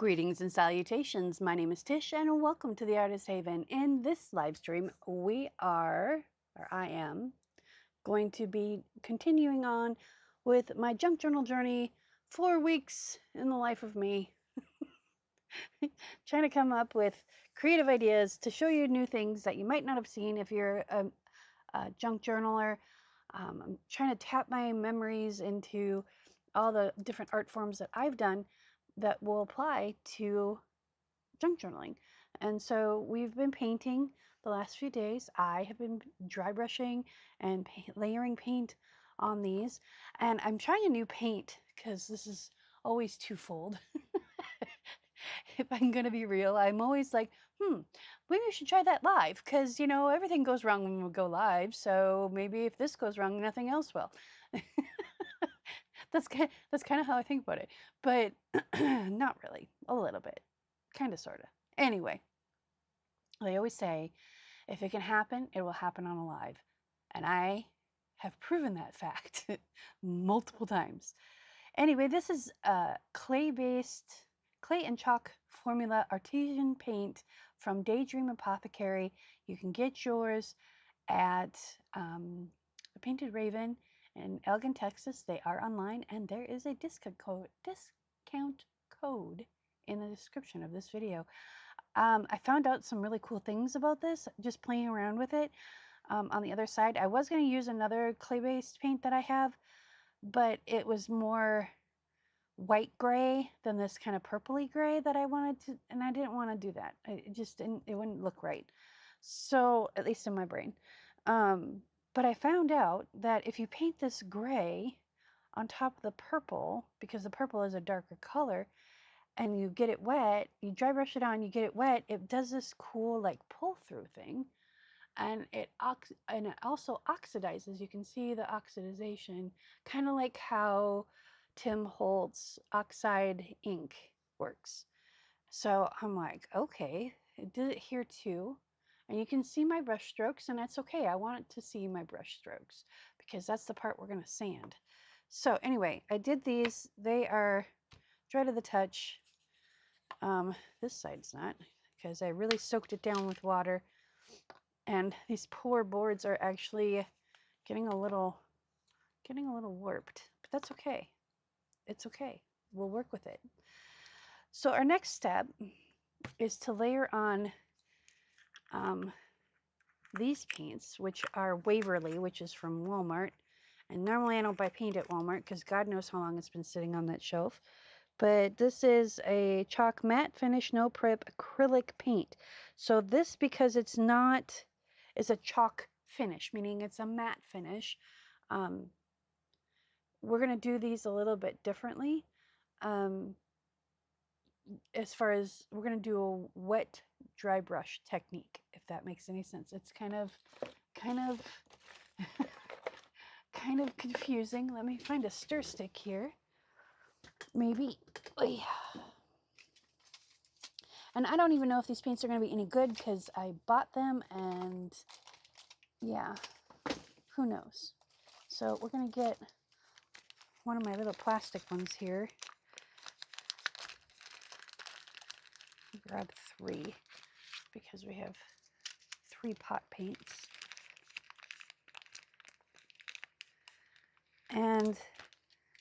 Greetings and salutations. My name is Tish and welcome to the Artist Haven. In this live stream, I am, going to be continuing on with my junk journal journey, 4 weeks in the life of me. Trying to come up with creative ideas to show you new things that you might not have seen if you're a junk journaler. I'm trying to tap my memories into all the different art forms that I've done that will apply to junk journaling. And so we've been painting the last few days. I have been dry brushing and layering paint on these. And I'm trying a new paint because this is always twofold. If I'm going to be real, I'm always like, maybe we should try that live because, you know, everything goes wrong when we go live. So maybe if this goes wrong, nothing else will. That's kind of how I think about it. But not really. A little bit. Kind of, sort of. Anyway, they always say, if it can happen, it will happen on a live. And I have proven that fact multiple times. Anyway, this is clay and chalk formula artesian paint from Daydream Apothecary. You can get yours at the Painted Raven in Elgin, Texas. They are online, and there is a discount code in the description of this video. I found out some really cool things about this just playing around with it. On the other side, I was going to use another clay-based paint that I have, but it was more white gray than this kind of purpley gray that I wanted to, and I didn't want to do that. It just didn't, it wouldn't look right. So, at least in my brain. But I found out that if you paint this gray on top of the purple, because the purple is a darker color, and you get it wet, you dry brush it on, you get it wet, it does this cool like pull through thing, and it also oxidizes. You can see the oxidization, kind of like how Tim Holtz oxide ink works. So I'm like, okay, it did it here too. And you can see my brush strokes, and that's okay. I want it to see my brush strokes because that's the part we're going to sand. So anyway, I did these. They are dry to the touch. This side's not, because I really soaked it down with water. And these poor boards are actually getting a little warped, but that's okay. It's okay. We'll work with it. So our next step is to layer on these paints, which are Waverly, which is from Walmart. And normally I don't buy paint at Walmart because God knows how long it's been sitting on that shelf. But this is a chalk matte finish, no prep acrylic paint. So this, because it's not, it's a chalk finish, meaning it's a matte finish. We're going to do these a little bit differently. As far as, we're going to do a wet dry brush technique, if that makes any sense. It's kind of confusing. Let me find a stir stick here. Maybe. And I don't even know if these paints are going to be any good because I bought them, and yeah, who knows. So we're going to get one of my little plastic ones here. Grab 3 because we have 3 pot paints. And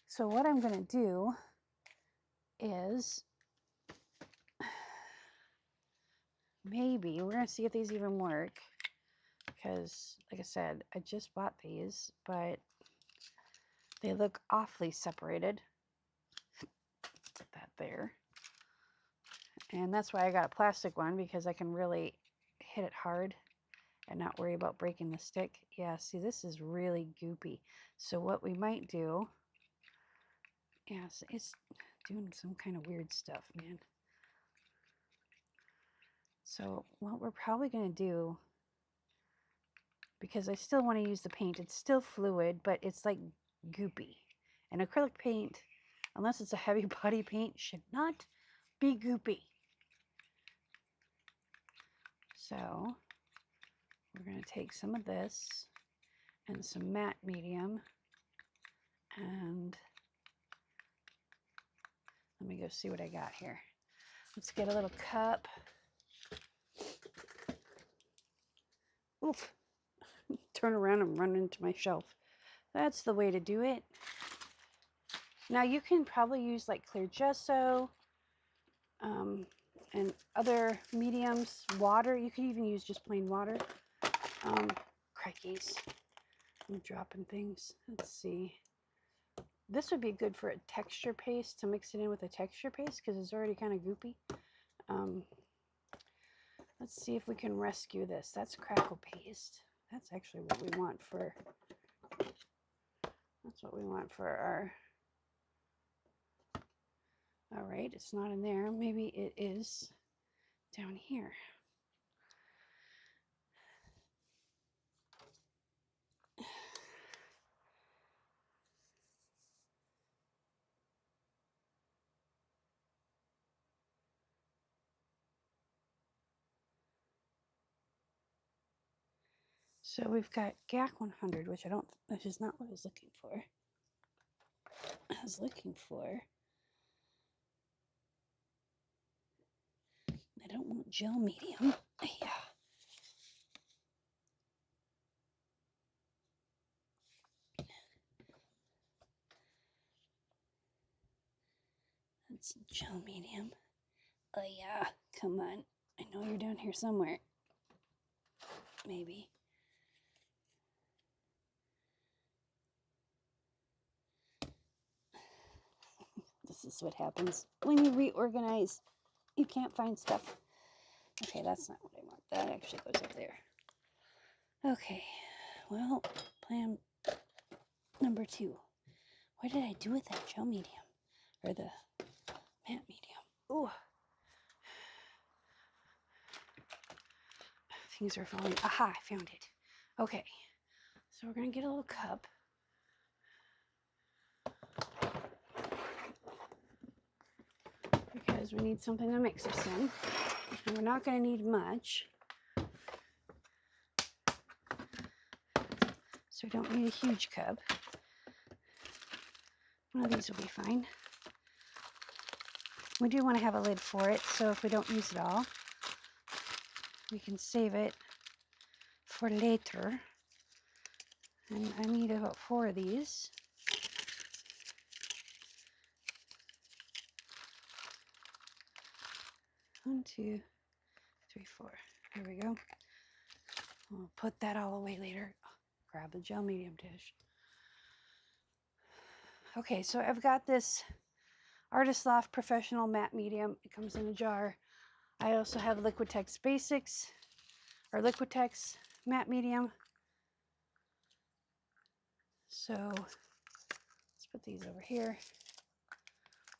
so what I'm going to do is, maybe we're going to see if these even work, because like I said, I just bought these, but they look awfully separated. Put that there. And that's why I got a plastic one, because I can really hit it hard and not worry about breaking the stick. Yeah, see, this is really goopy. So what we might do, yes, it's doing some kind of weird stuff, man. So what we're probably going to do, because I still want to use the paint, it's still fluid, but it's like goopy. And acrylic paint, unless it's a heavy body paint, should not be goopy. So we're going to take some of this and some matte medium, and let me go see what I got here. Let's get a little cup. Oof. Turn around and run into my shelf. That's the way to do it. Now you can probably use like clear gesso and other mediums, water. You can even use just plain water. Crikeys. I'm dropping things. Let's see. This would be good for a texture paste, to mix it in with a texture paste because it's already kind of goopy. Let's see if we can rescue this. That's crackle paste. That's actually what we want for, our, all right, it's not in there. Maybe it is down here. So we've got GAC 100, which is not what I was looking for. I was looking for, I don't want gel medium. Yeah. That's gel medium. Oh yeah, come on. I know you're down here somewhere. Maybe. This is what happens when you reorganize. You can't find stuff. Okay, that's not what I want. That actually goes up there. Okay, well, plan number 2. What did I do with that gel medium? Or the matte medium? Ooh. Things are falling. Aha, I found it. Okay, so we're going to get a little cup. Because we need something to mix this in. And we're not going to need much. So we don't need a huge cup. One of these will be fine. We do want to have a lid for it, so if we don't use it all, we can save it for later. And I need about 4 of these. One, 2, 3, 4. There we go. We'll put that all away later. Grab the gel medium dish. Okay, so I've got this Artist Loft Professional Matte Medium. It comes in a jar. I also have Liquitex Basics, or Liquitex Matte Medium. So let's put these over here.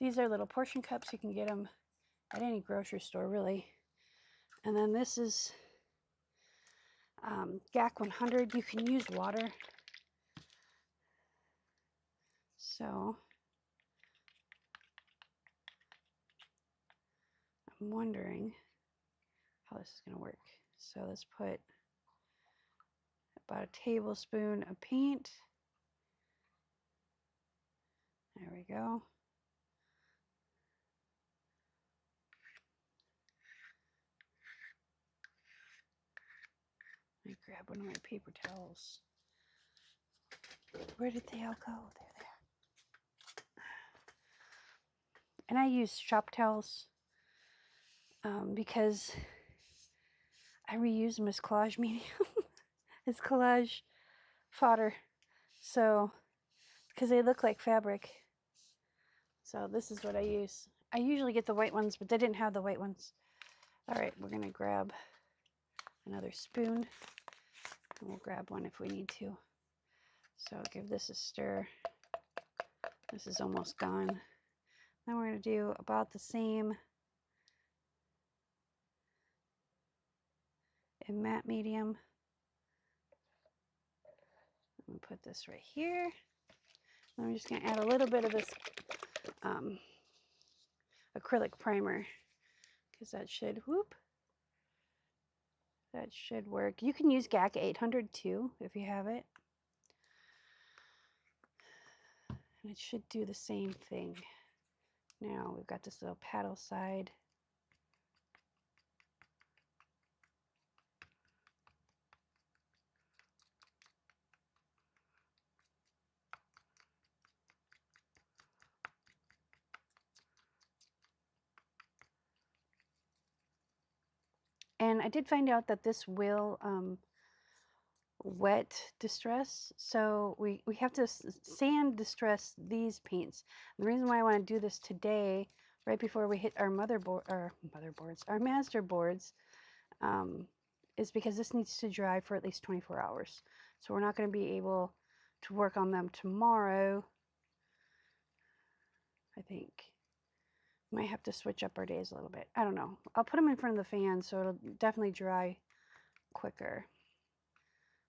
These are little portion cups. You can get them at any grocery store, really. And then this is GAC 100. You can use water. So I'm wondering how this is going to work. So let's put about a tablespoon of paint. There we go. Let me grab one of my paper towels. Where did they all go? They're there. And I use shop towels because I reuse them as collage medium, as collage fodder. So, because they look like fabric. So this is what I use. I usually get the white ones, but they didn't have the white ones. All right, we're going to grab another spoon. And we'll grab one if we need to. So give this a stir. This is almost gone. Then we're going to do about the same in matte medium. I'm going to put this right here. And I'm just going to add a little bit of this acrylic primer, because that should, that should work. You can use GAC 800 too, if you have it. And it should do the same thing. Now we've got this little paddle side. And I did find out that this will wet distress, so we have to sand distress these paints. The reason why I want to do this today, right before we hit our our master boards, is because this needs to dry for at least 24 hours. So we're not going to be able to work on them tomorrow. I think might have to switch up our days a little bit. I don't know. I'll put them in front of the fan so it'll definitely dry quicker.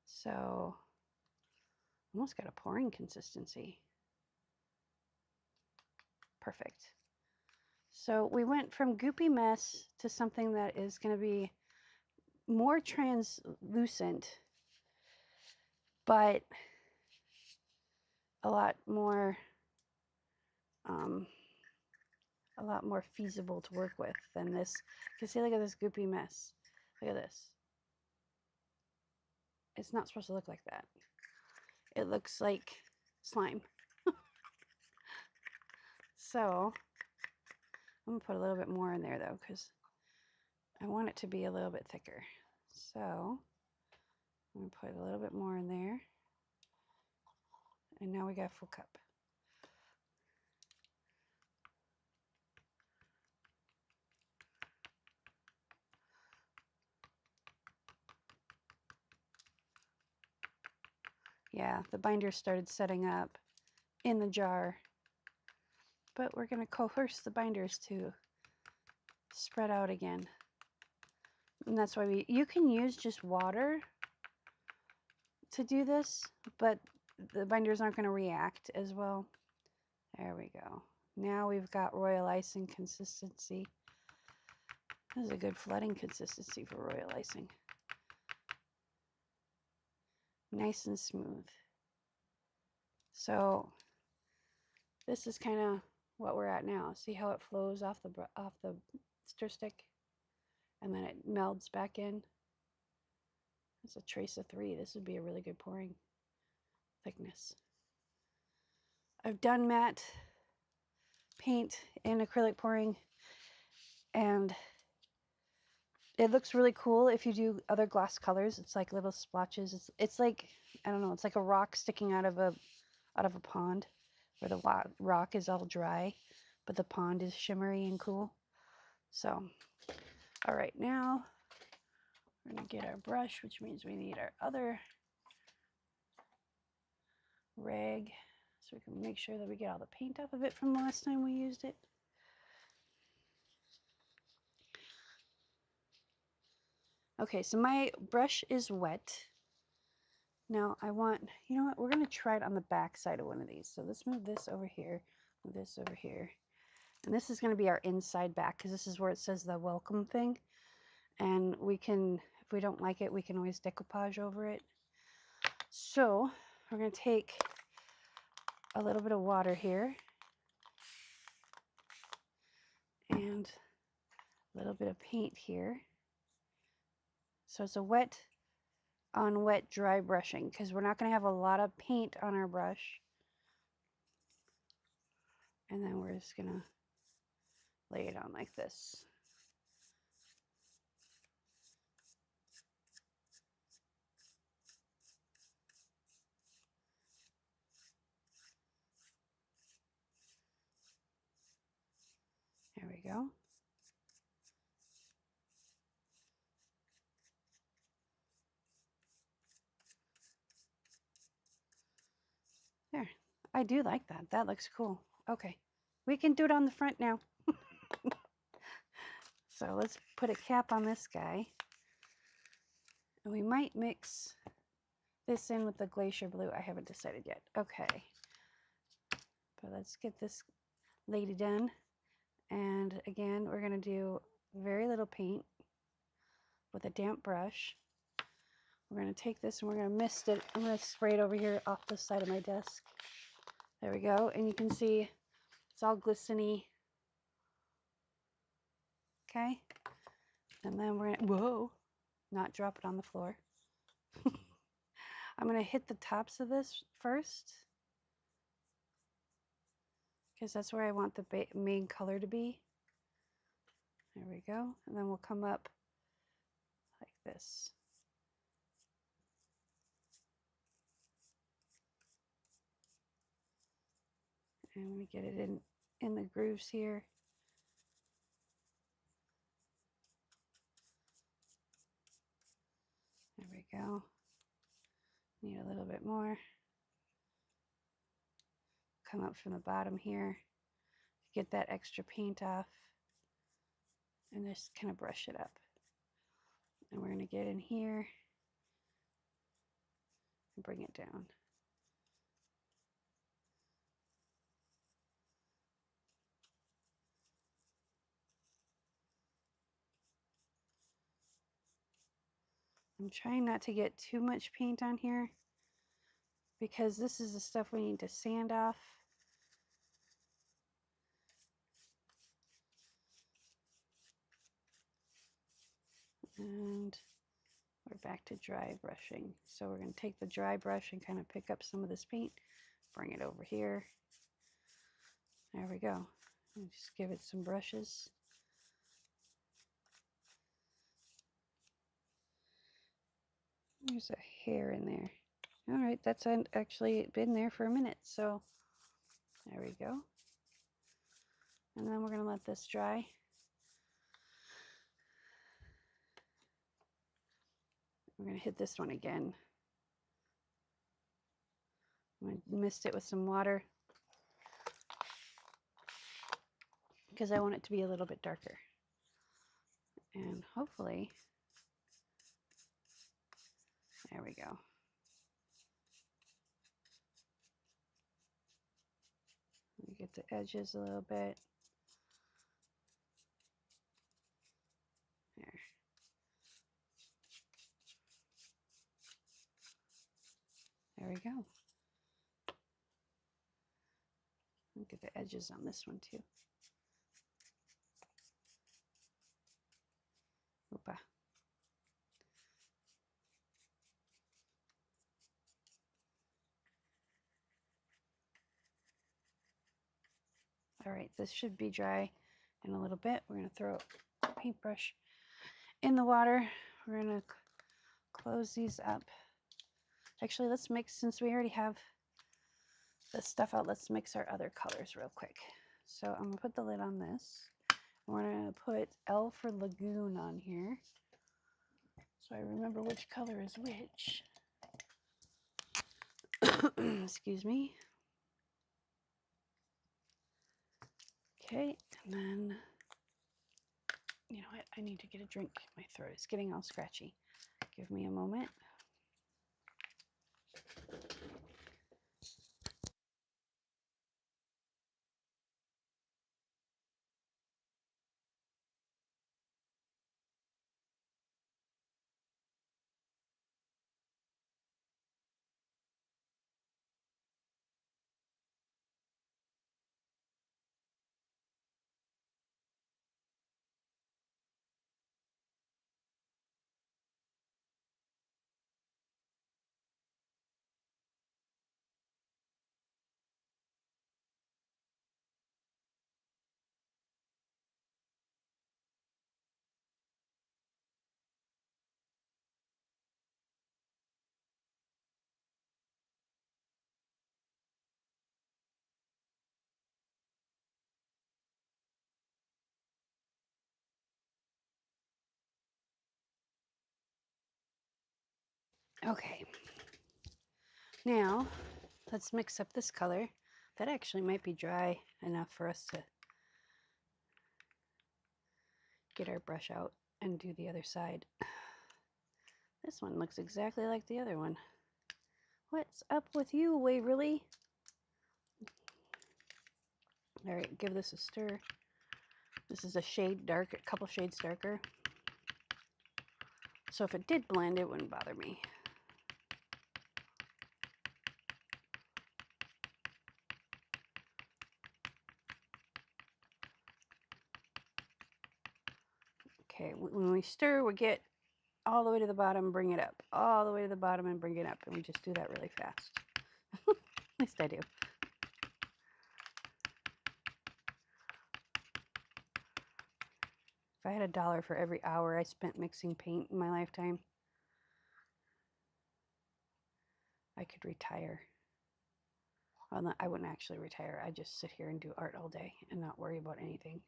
So almost got a pouring consistency. Perfect. So we went from goopy mess to something that is going to be more translucent, but a lot more feasible to work with than this. You can see, look at this goopy mess. Look at this. It's not supposed to look like that. It looks like slime. So I'm gonna put a little bit more in there though, because I want it to be a little bit thicker. So I'm gonna put a little bit more in there. And now we got a full cup. Yeah, the binder started setting up in the jar, but we're going to coerce the binders to spread out again. And that's why you can use just water to do this, but the binders aren't going to react as well. There we go. Now we've got royal icing consistency. This is a good flooding consistency for royal icing. Nice and smooth. So this is kind of what we're at now. See how it flows off the stir stick, and then it melds back in. It's a trace of 3. This would be a really good pouring thickness. I've done matte paint in acrylic pouring, and it looks really cool if you do other gloss colors. It's like little splotches. It's like, I don't know, it's like a rock sticking out of a pond, where the rock is all dry, but the pond is shimmery and cool. So, all right, now we're gonna get our brush, which means we need our other rag, so we can make sure that we get all the paint off of it from the last time we used it. Okay, so my brush is wet. Now I want, you know what, we're going to try it on the back side of one of these. So let's move this over here, move this over here. And this is going to be our inside back, because this is where it says the welcome thing. And we can, if we don't like it, we can always decoupage over it. So we're going to take a little bit of water here and a little bit of paint here. So it's a wet on wet dry brushing, because we're not going to have a lot of paint on our brush. And then we're just going to lay it on like this. There we go. There. I do like that. That looks cool. Okay. We can do it on the front now. So let's put a cap on this guy. And we might mix this in with the glacier blue. I haven't decided yet. Okay. But let's get this lady done. And again, we're going to do very little paint with a damp brush. We're going to take this and we're going to mist it. I'm going to spray it over here off the side of my desk. There we go. And you can see it's all glistening. Okay. And then we're going to, whoa, not drop it on the floor. I'm going to hit the tops of this first, because that's where I want the main color to be. There we go. And then we'll come up this. And we get it in the grooves here. There we go. Need a little bit more. Come up from the bottom here, get that extra paint off, and just kind of brush it up. And we're going to get in here and bring it down. I'm trying not to get too much paint on here because this is the stuff we need to sand off. And we're back to dry brushing. So we're going to take the dry brush and kind of pick up some of this paint, bring it over here. There we go. And just give it some brushes. There's a hair in there. All right, that's actually been there for a minute. So there we go. And then we're going to let this dry. We're going to hit this one again. I mist it with some water because I want it to be a little bit darker. And hopefully, there we go. We get the edges a little bit. There. There we go. Look at the edges on this one too. Oopa. All right, this should be dry in a little bit. We're going to throw a paintbrush in the water. We're going to close these up. Actually, let's mix, since we already have the stuff out, let's mix our other colors real quick. So I'm going to put the lid on this. We're going to put L for Lagoon on here, so I remember which color is which. Excuse me. Okay, and then, you know what, I need to get a drink. My throat is getting all scratchy. Give me a moment. Okay, now let's mix up this color. That actually might be dry enough for us to get our brush out and do the other side. This one looks exactly like the other one. What's up with you, Waverly? All right, give this a stir. This is a shade dark, a couple shades darker. So if it did blend, it wouldn't bother me. Okay, when we stir, we get all the way to the bottom, bring it up. All the way to the bottom and bring it up. And we just do that really fast. At least I do. If I had $1 for every hour I spent mixing paint in my lifetime, I could retire. Well, no, I wouldn't actually retire. I'd just sit here and do art all day and not worry about anything.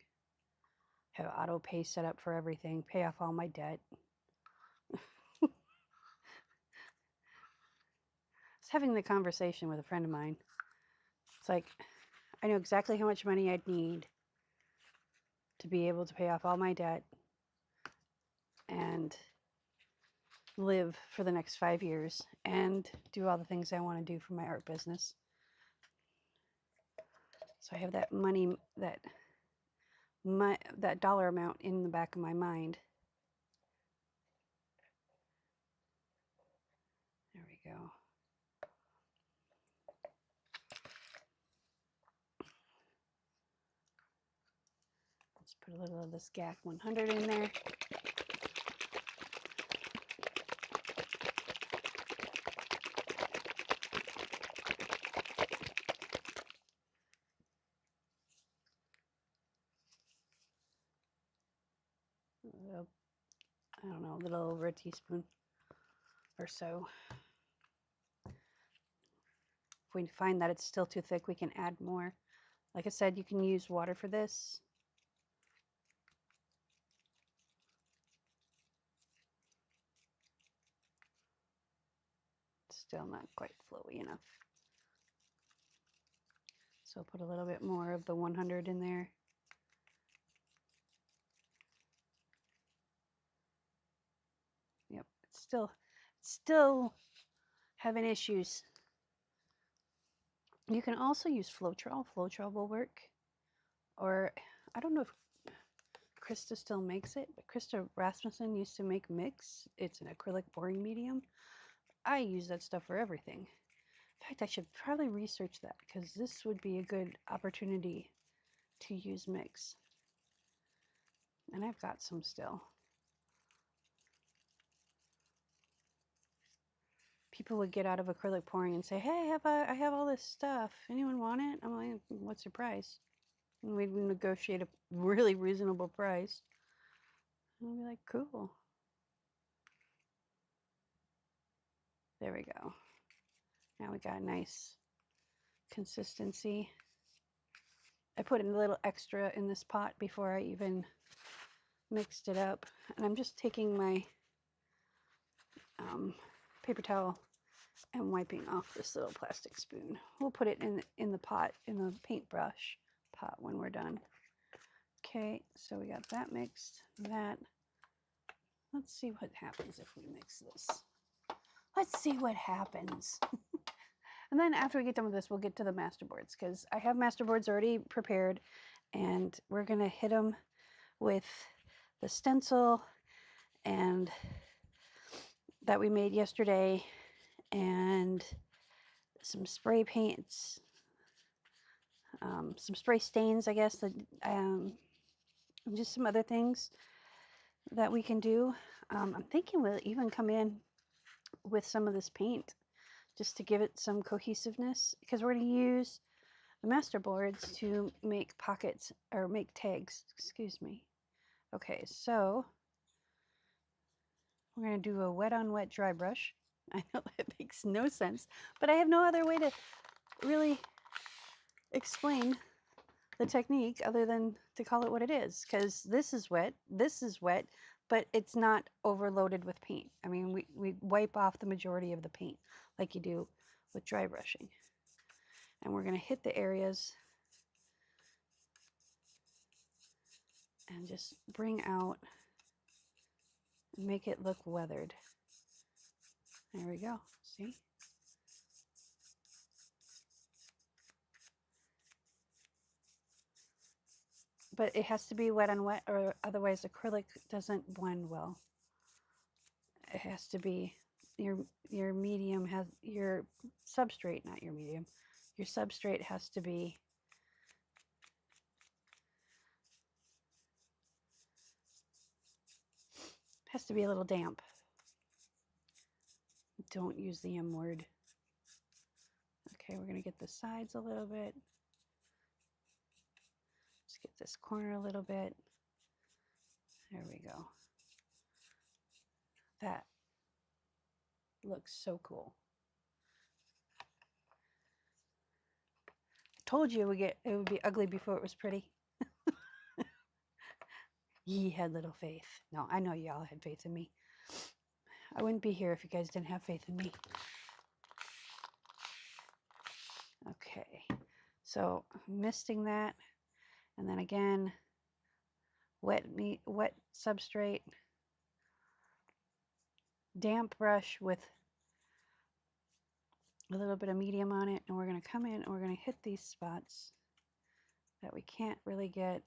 Have auto pay set up for everything, pay off all my debt. I was having the conversation with a friend of mine. It's like, I know exactly how much money I'd need to be able to pay off all my debt and live for the next 5 years and do all the things I want to do for my art business. So I have that money, that dollar amount in the back of my mind. There we go. Let's put a little of this GAC 100 in there. I don't know, a little over a teaspoon or so. If we find that it's still too thick, we can add more. Like I said, you can use water for this. Still not quite flowy enough. So I'll put a little bit more of the 100 in there. Yep, it's still having issues. You can also use Floetrol. Floetrol will work. Or I don't know if Krista still makes it, but Krista Rasmussen used to make mix. It's an acrylic pouring medium. I use that stuff for everything. In fact, I should probably research that because this would be a good opportunity to use mix. And I've got some still. People would get out of acrylic pouring and say, hey, I have all this stuff. Anyone want it? I'm like, what's your price? And we'd negotiate a really reasonable price. And I'd be like, cool. There we go. Now we got a nice consistency. I put in a little extra in this pot before I even mixed it up. And I'm just taking my paper towel and wiping off this little plastic spoon. We'll put it in the pot, in the paintbrush pot when we're done. Okay, so we got that mixed. Let's see what happens if we mix this. Let's see what happens. And then after we get done with this, we'll get to the masterboards because I have masterboards already prepared and we're gonna hit them with the stencil and that we made yesterday and some spray paints, some spray stains, I guess, just some other things that we can do. I'm thinking we'll even come in with some of this paint just to give it some cohesiveness because we're going to use the masterboards to make pockets or make tags, excuse me. Okay, so we're going to do a wet on wet dry brush. I know that makes no sense, but I have no other way to really explain the technique other than to call it what it is, because this is wet, but it's not overloaded with paint. I mean, we wipe off the majority of the paint like you do with dry brushing. And we're going to hit the areas and just bring out and make it look weathered. There we go. See? But it has to be wet on wet, or otherwise acrylic doesn't blend well. It has to be your medium has your substrate, not your medium. Your substrate has to be a little damp. Don't use the M word. Okay, we're going to get the sides a little bit. Just get this corner a little bit. There we go. That looks so cool. I told you it would be ugly before it was pretty. Ye had little faith. No, I know y'all had faith in me. I wouldn't be here if you guys didn't have faith in me. Okay, so misting that, and then again, wet substrate, damp brush with a little bit of medium on it, and we're going to come in and we're going to hit these spots that we can't really get.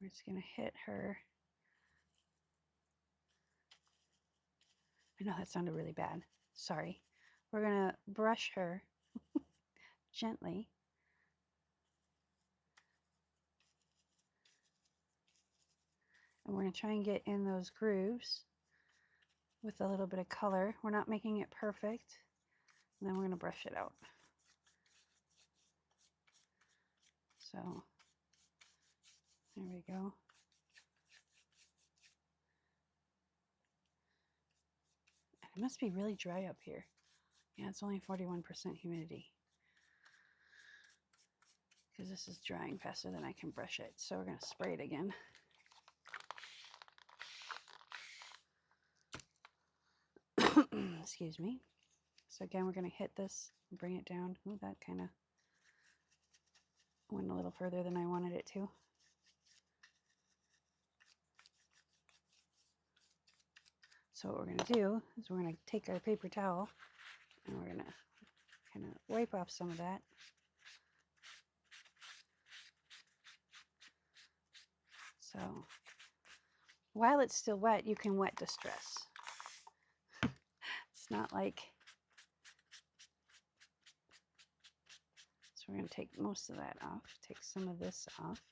We're just going to hit her. I know that sounded really bad. Sorry. We're going to brush her gently. And we're going to try and get in those grooves with a little bit of color. We're not making it perfect. And then we're going to brush it out. So there we go. It must be really dry up here. Yeah, it's only 41% humidity. Because this is drying faster than I can brush it. So we're going to spray it again. Excuse me. So again, we're going to hit this and bring it down. Ooh, that kind of went a little further than I wanted it to. So what we're going to do is we're going to take our paper towel and we're going to kind of wipe off some of that. So while it's still wet, you can wet distress. It's not like... So we're going to take most of that off, take some of this off.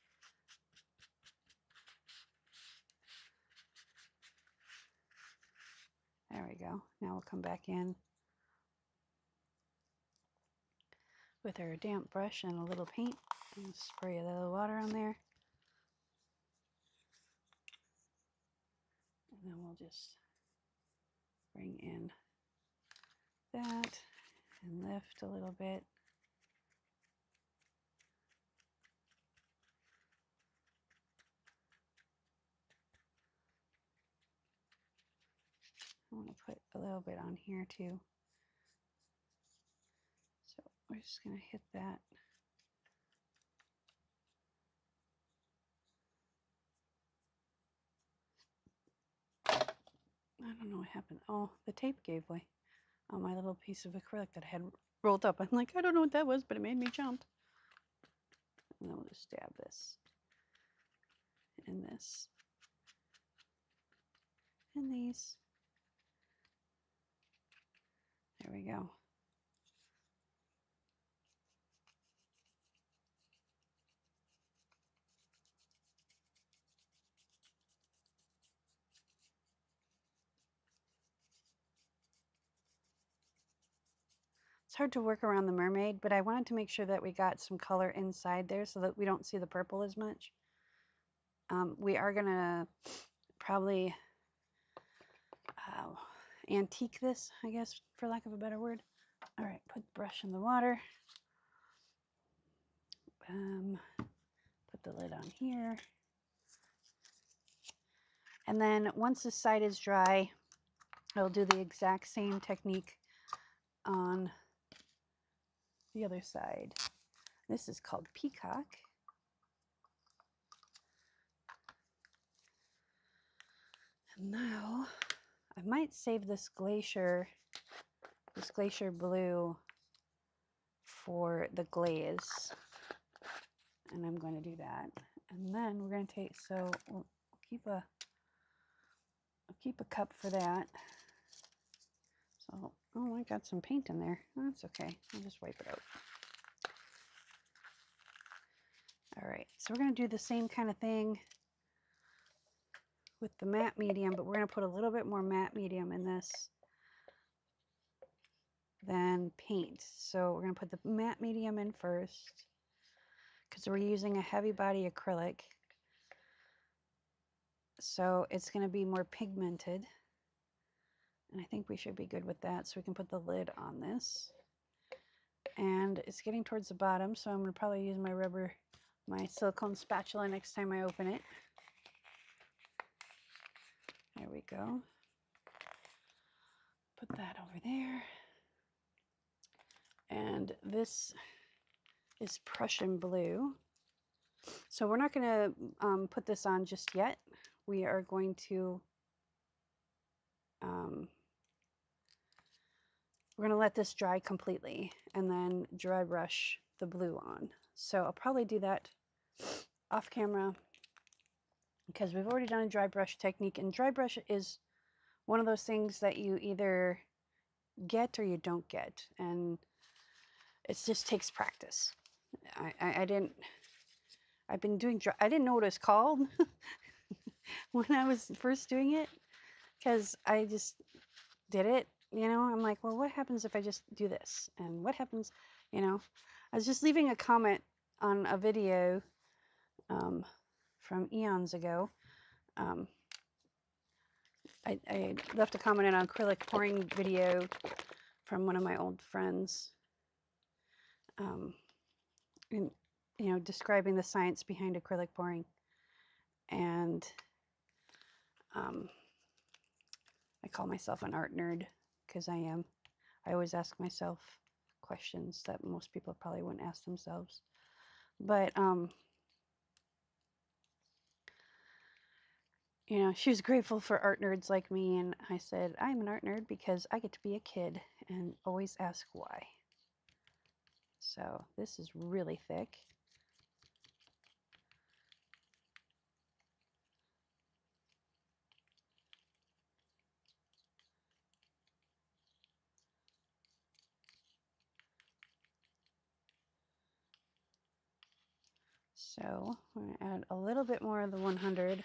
There we go. Now we'll come back in with our damp brush and a little paint and spray a little water on there. And then we'll just bring in that and lift a little bit. I want to put a little bit on here too. So we're just going to hit that. I don't know what happened. Oh, the tape gave way on my little piece of acrylic that I had rolled up. I'm like, I don't know what that was, but it made me jump. And then we'll just stab this and this and these. There we go. It's hard to work around the mermaid, but I wanted to make sure that we got some color inside there so that we don't see the purple as much. We are going to probably antique this, I guess, for lack of a better word. All right, put the brush in the water. Put the lid on here. And then once this side is dry, I'll do the exact same technique on the other side. This is called Peacock. And now I might save this glacier blue for the glaze. And I'm going to do that. And then we're going to take, so we'll keep a cup for that. So, oh, I got some paint in there. That's okay. I'll just wipe it out. All right, so we're going to do the same kind of thing with the matte medium, but we're going to put a little bit more matte medium in this than paint. So we're going to put the matte medium in first because we're using a heavy body acrylic. So it's going to be more pigmented. And I think we should be good with that. So we can put the lid on this. And it's getting towards the bottom, so I'm going to probably use my silicone spatula next time I open it. There we go. Put that over there. And this is Prussian blue. So we're not going to put this on just yet. We are going to we're going to let this dry completely and then dry brush the blue on. So I'll probably do that off camera because we've already done a dry brush technique, and dry brush is one of those things that you either get or you don't get, and it just takes practice. I didn't know what it's called when I was first doing it, because I just did it, you know. I'm like, well, what happens if I just do this? And what happens, you know? I was just leaving a comment on a video from eons ago. I left a comment on an acrylic pouring video from one of my old friends, and, you know, describing the science behind acrylic pouring. And I call myself an art nerd because I am. I always ask myself questions that most people probably wouldn't ask themselves. But you know, she was grateful for art nerds like me, and I said, I'm an art nerd because I get to be a kid and always ask why. So this is really thick. So I'm going to add a little bit more of the 100.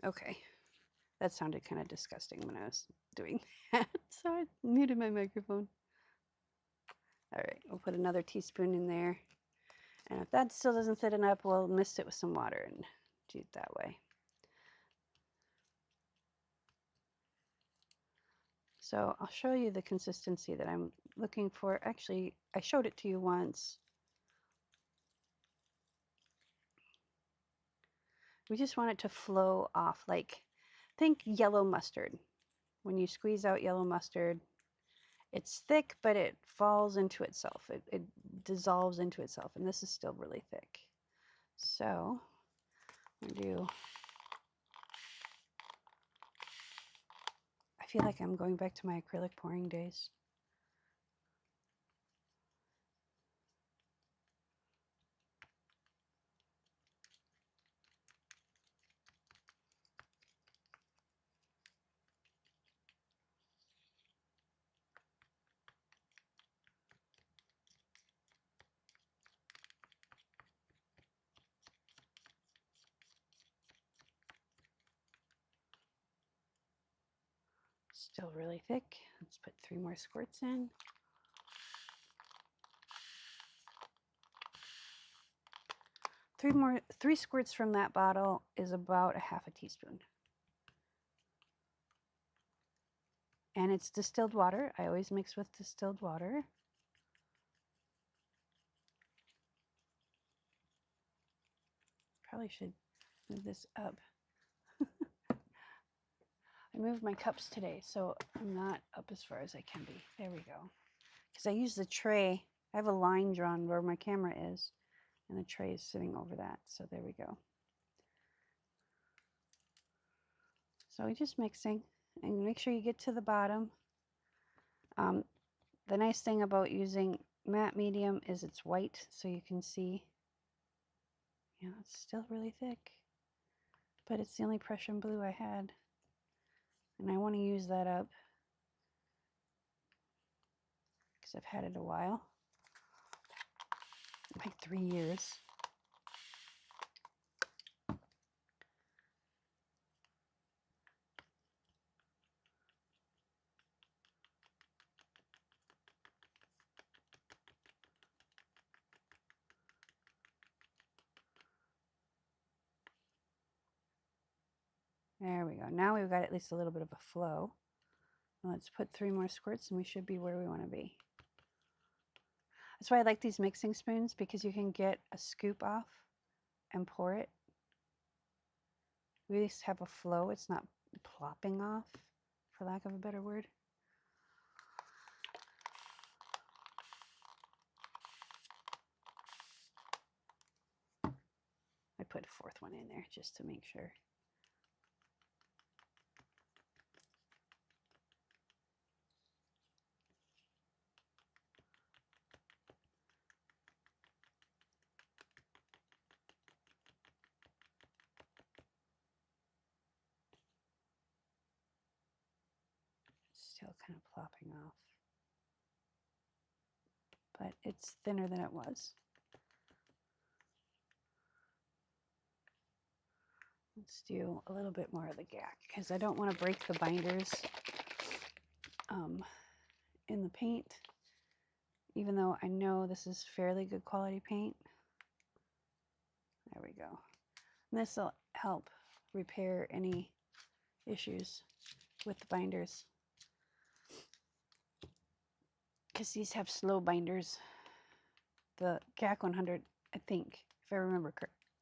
Okay, that sounded kind of disgusting when I was doing that, so I muted my microphone. All right, we'll put another teaspoon in there. And if that still doesn't fit enough, we'll mist it with some water and do it that way. So I'll show you the consistency that I'm looking for. Actually, I showed it to you once. We just want it to flow off, like, think yellow mustard. When you squeeze out yellow mustard, it's thick, but it falls into itself. It dissolves into itself, and this is still really thick. So I'm gonna do, I feel like I'm going back to my acrylic pouring days. Still really thick. Let's put 3 more squirts in. Three squirts from that bottle is about a half a teaspoon. And it's distilled water. I always mix with distilled water. Probably should move this up. I moved my cups today, so I'm not up as far as I can be. There we go. Because I use the tray. I have a line drawn where my camera is, and the tray is sitting over that. So there we go. So we're just mixing, and make sure you get to the bottom. The nice thing about using matte medium is it's white, so you can see. Yeah, it's still really thick, but it's the only Prussian blue I had. And I want to use that up because I've had it a while, like 3 years. There we go. Now we've got at least a little bit of a flow. Let's put 3 more squirts and we should be where we want to be. That's why I like these mixing spoons, because you can get a scoop off and pour it. We at least have a flow. It's not plopping off, for lack of a better word. I put a 4th one in there just to make sure. Still kind of plopping off, but it's thinner than it was. Let's do a little bit more of the gack because I don't want to break the binders in the paint, even though I know this is fairly good quality paint. There we go. And this will help repair any issues with the binders, because these have slow binders. The GAC 100, I think, if I remember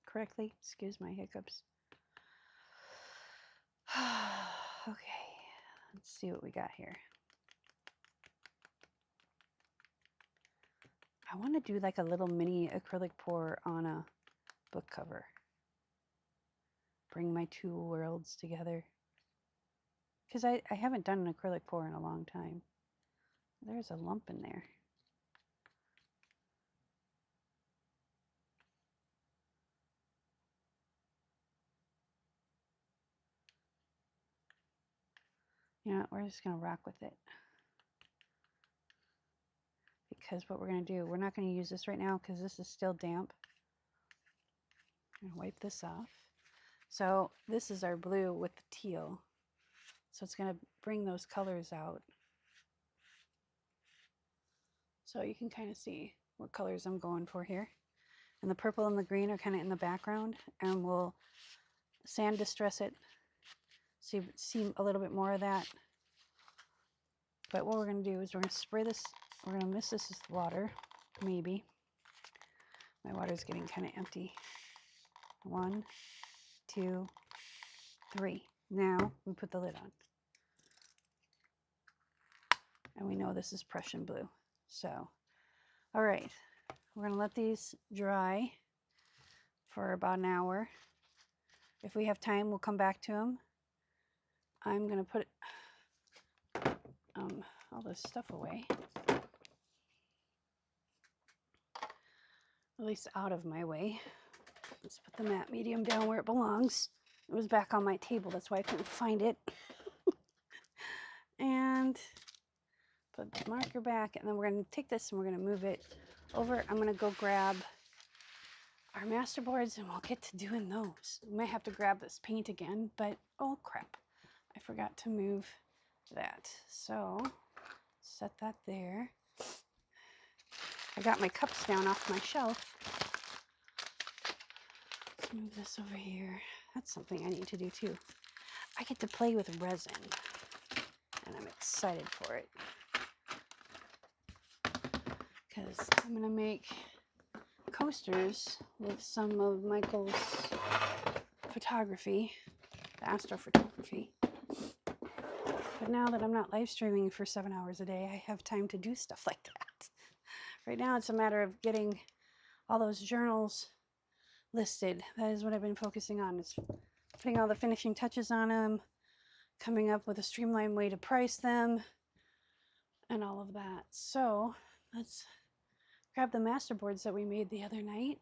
correctly. Excuse my hiccups. Okay, let's see what we got here. I want to do like a little mini acrylic pour on a book cover. Bring my 2 worlds together. Because I haven't done an acrylic pour in a long time. There's a lump in there. You know what, we're just going to rock with it. Because what we're going to do, we're not going to use this right now because this is still damp. I'm going to wipe this off. So this is our blue with the teal. So it's going to bring those colors out. So you can kind of see what colors I'm going for here. And the purple and the green are kind of in the background. And we'll sand distress it so you see a little bit more of that. But what we're going to do is we're going to spray this. We're going to mist this with water, maybe. My water's getting kind of empty. 1, 2, 3. Now we put the lid on. And we know this is Prussian blue. So, all right. We're going to let these dry for about an hour. If we have time, we'll come back to them. I'm going to put all this stuff away. At least out of my way. Let's put the matte medium down where it belongs. It was back on my table, that's why I couldn't find it. And put the marker back, and then we're going to take this and we're going to move it over. I'm going to go grab our masterboards and we'll get to doing those. We might have to grab this paint again, but oh crap, I forgot to move that. So set that there. I got my cups down off my shelf. Let's move this over here. That's something I need to do too. I get to play with resin and I'm excited for it because I'm going to make coasters with some of Michael's photography, the astrophotography. But now that I'm not live streaming for 7 hours a day, I have time to do stuff like that. Right now it's a matter of getting all those journals listed. That is what I've been focusing on, is putting all the finishing touches on them, coming up with a streamlined way to price them, and all of that. So let's grab the masterboards that we made the other night.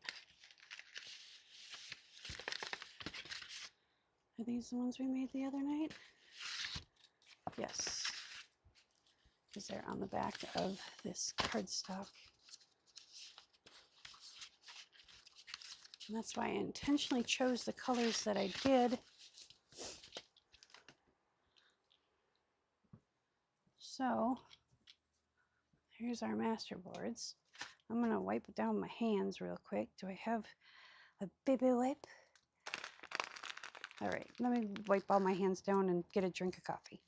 Are these the ones we made the other night? Yes, because they're on the back of this cardstock. And that's why I intentionally chose the colors that I did. So here's our masterboards. I'm going to wipe down my hands real quick. Do I have a baby wipe? All right, let me wipe all my hands down and get a drink of coffee.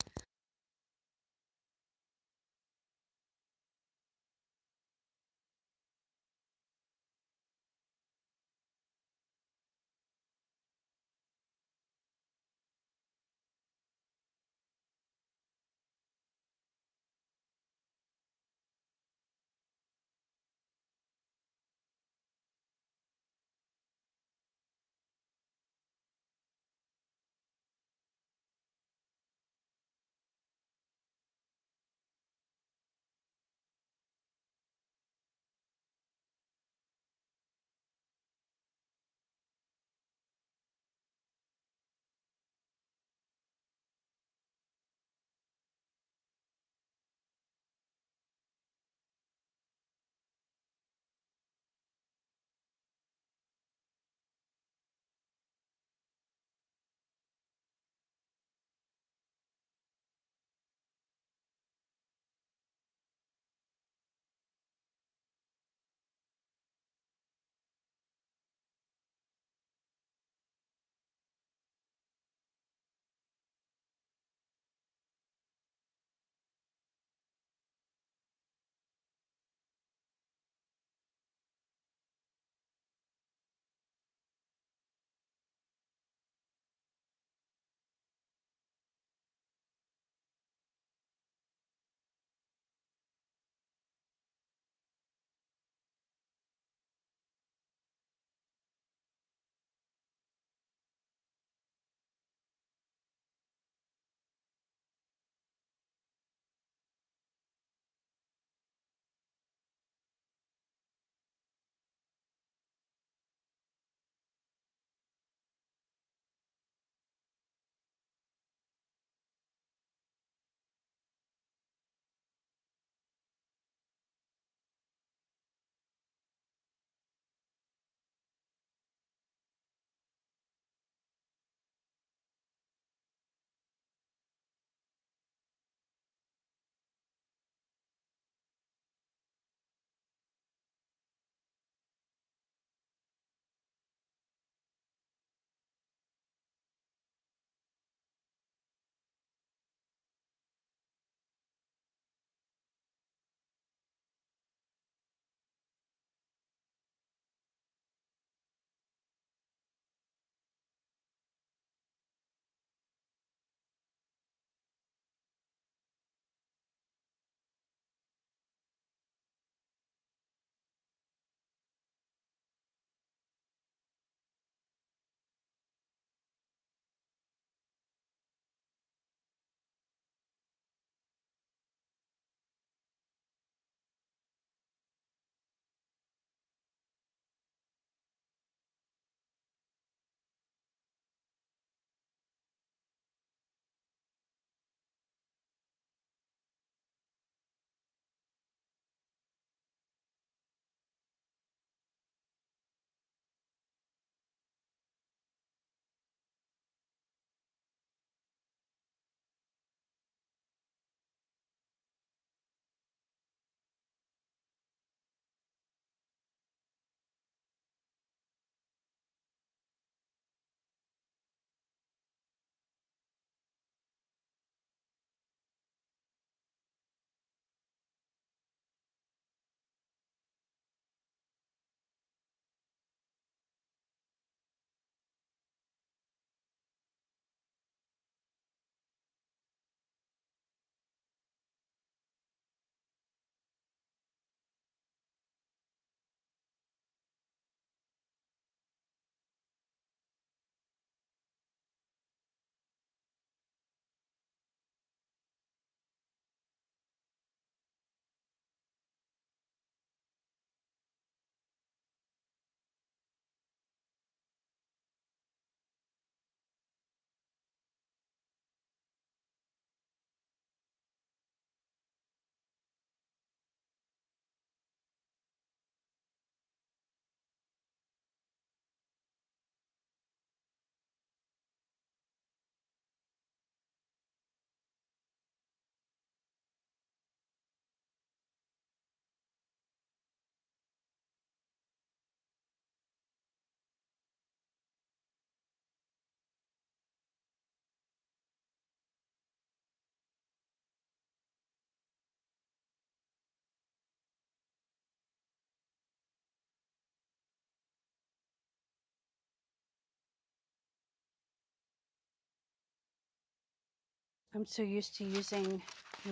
I'm so used to using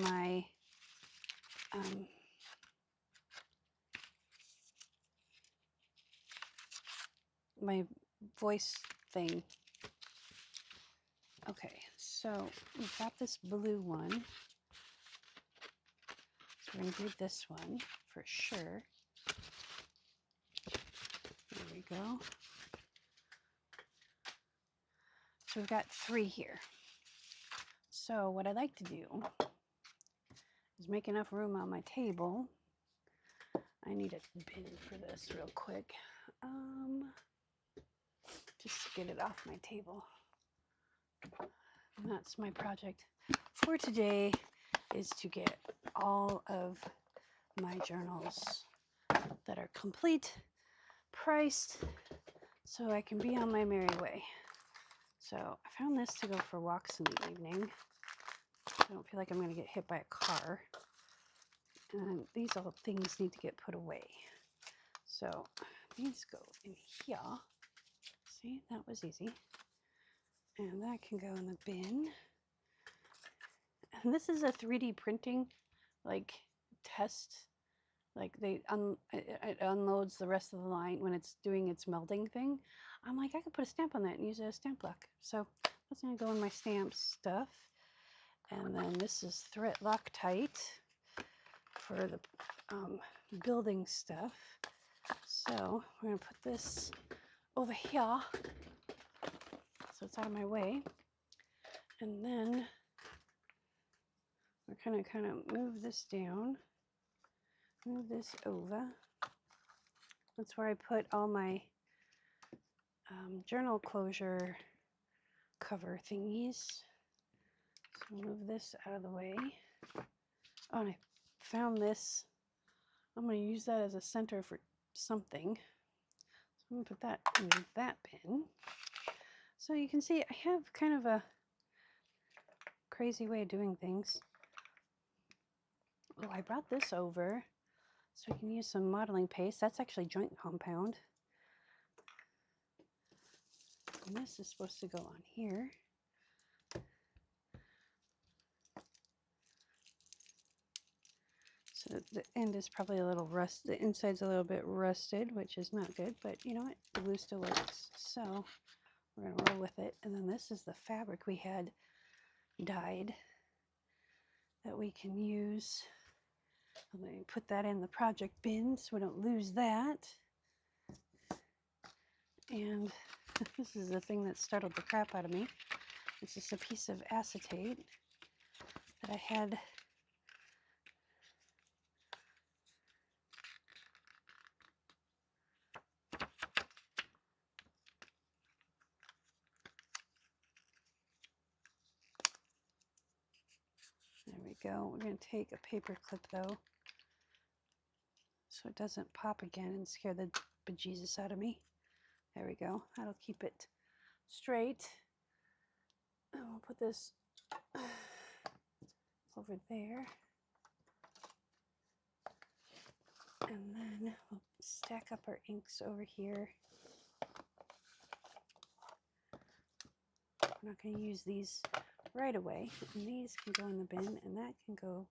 my my voice thing. Okay, so we've got this blue one. So we're going to do this one for sure. There we go. So we've got 3 here. So what I like to do is make enough room on my table. I need a bin for this real quick. Just to get it off my table. And that's my project for today, is to get all of my journals that are complete, priced, so I can be on my merry way. So I found this to go for walks in the evening. I don't feel like I'm going to get hit by a car. And these all things need to get put away. So these go in here. See, that was easy. And that can go in the bin. And this is a 3D printing, like, test. Like, it unloads the rest of the line when it's doing its melting thing. I'm like, I could put a stamp on that and use it as stamp block. So that's going to go in my stamp stuff. And then this is thread Loctite for the building stuff. So we're going to put this over here so it's out of my way. And then we're going to kind of move this down, move this over. That's where I put all my journal closure cover thingies. So move this out of the way. Oh, and I found this. I'm going to use that as a center for something. So I'm going to put that in that bin. So you can see I have kind of a crazy way of doing things. Oh, I brought this over so we can use some modeling paste. That's actually joint compound. And this is supposed to go on here. So the end is probably a little rusted. The inside's a little bit rusted, which is not good, but you know what? The glue still works. So we're going to roll with it. And then this is the fabric we had dyed that we can use. I'm going to put that in the project bin so we don't lose that. And this is the thing that startled the crap out of me. It's just a piece of acetate that I had There we go. We're going to take a paper clip though, so it doesn't pop again and scare the bejesus out of me. There we go. That'll keep it straight. And we'll put this over there. And then we'll stack up our inks over here. I'm not going to use these right away. And these can go in the bin, and that can go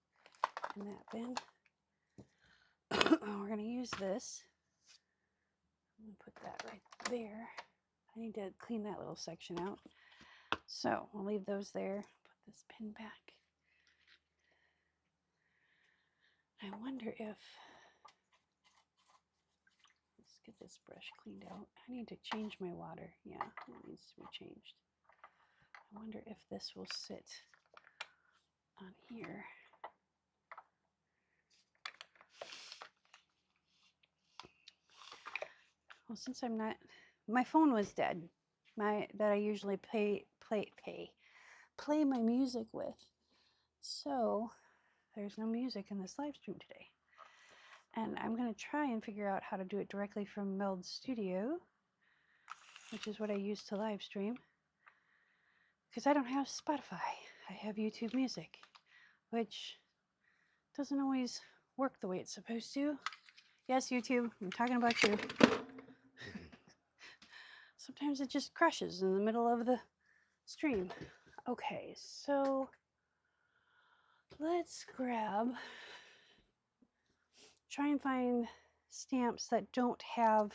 in that bin. We're going to use this. I'm going to put that right there. I need to clean that little section out. So we'll leave those there. Put this pin back. I wonder if, let's get this brush cleaned out. I need to change my water. Yeah, it needs to be changed. I wonder if this will sit on here. Well, since I'm not, my phone was dead. That I usually play my music with. So there's no music in this live stream today. And I'm going to try and figure out how to do it directly from Meld Studio, which is what I use to live stream. Because I don't have Spotify. I have YouTube Music, which doesn't always work the way it's supposed to. Yes, YouTube, I'm talking about you. Sometimes it just crashes in the middle of the stream. Okay, so let's try and find stamps that don't have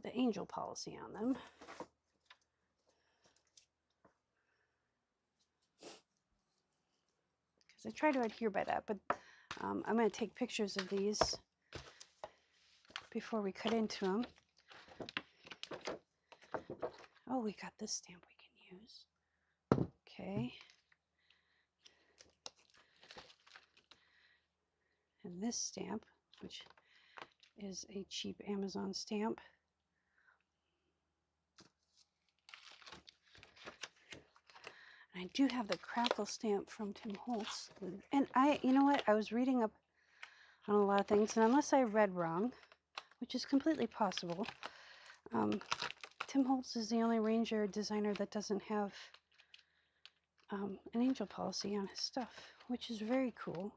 the angel policy on them. Because I try to adhere by that, but I'm going to take pictures of these before we cut into them. Oh, we got this stamp we can use. Okay. And this stamp, which is a cheap Amazon stamp. And I do have the crackle stamp from Tim Holtz. And you know what? I was reading up on a lot of things, and unless I read wrong, which is completely possible, Tim Holtz is the only Ranger designer that doesn't have an angel policy on his stuff, which is very cool.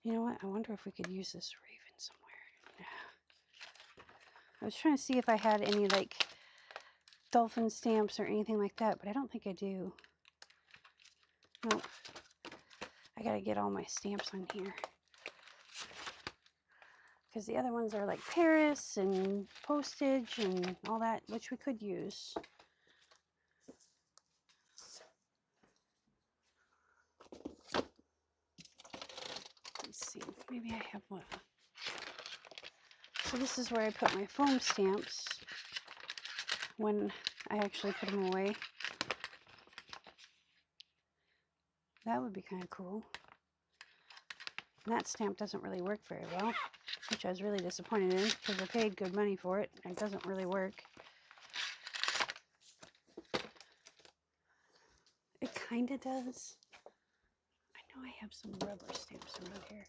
You know what? I wonder if we could use this raven somewhere. Yeah. I was trying to see if I had any like dolphin stamps or anything like that, but I don't think I do. Nope. I gotta get all my stamps on here. Because the other ones are like Paris and postage and all that, which we could use. Let's see, maybe I have one. So this is where I put my foam stamps when I actually put them away. That would be kind of cool. And that stamp doesn't really work very well, which I was really disappointed in because I paid good money for it and it doesn't really work. It kind of does. I know I have some rubber stamps around here.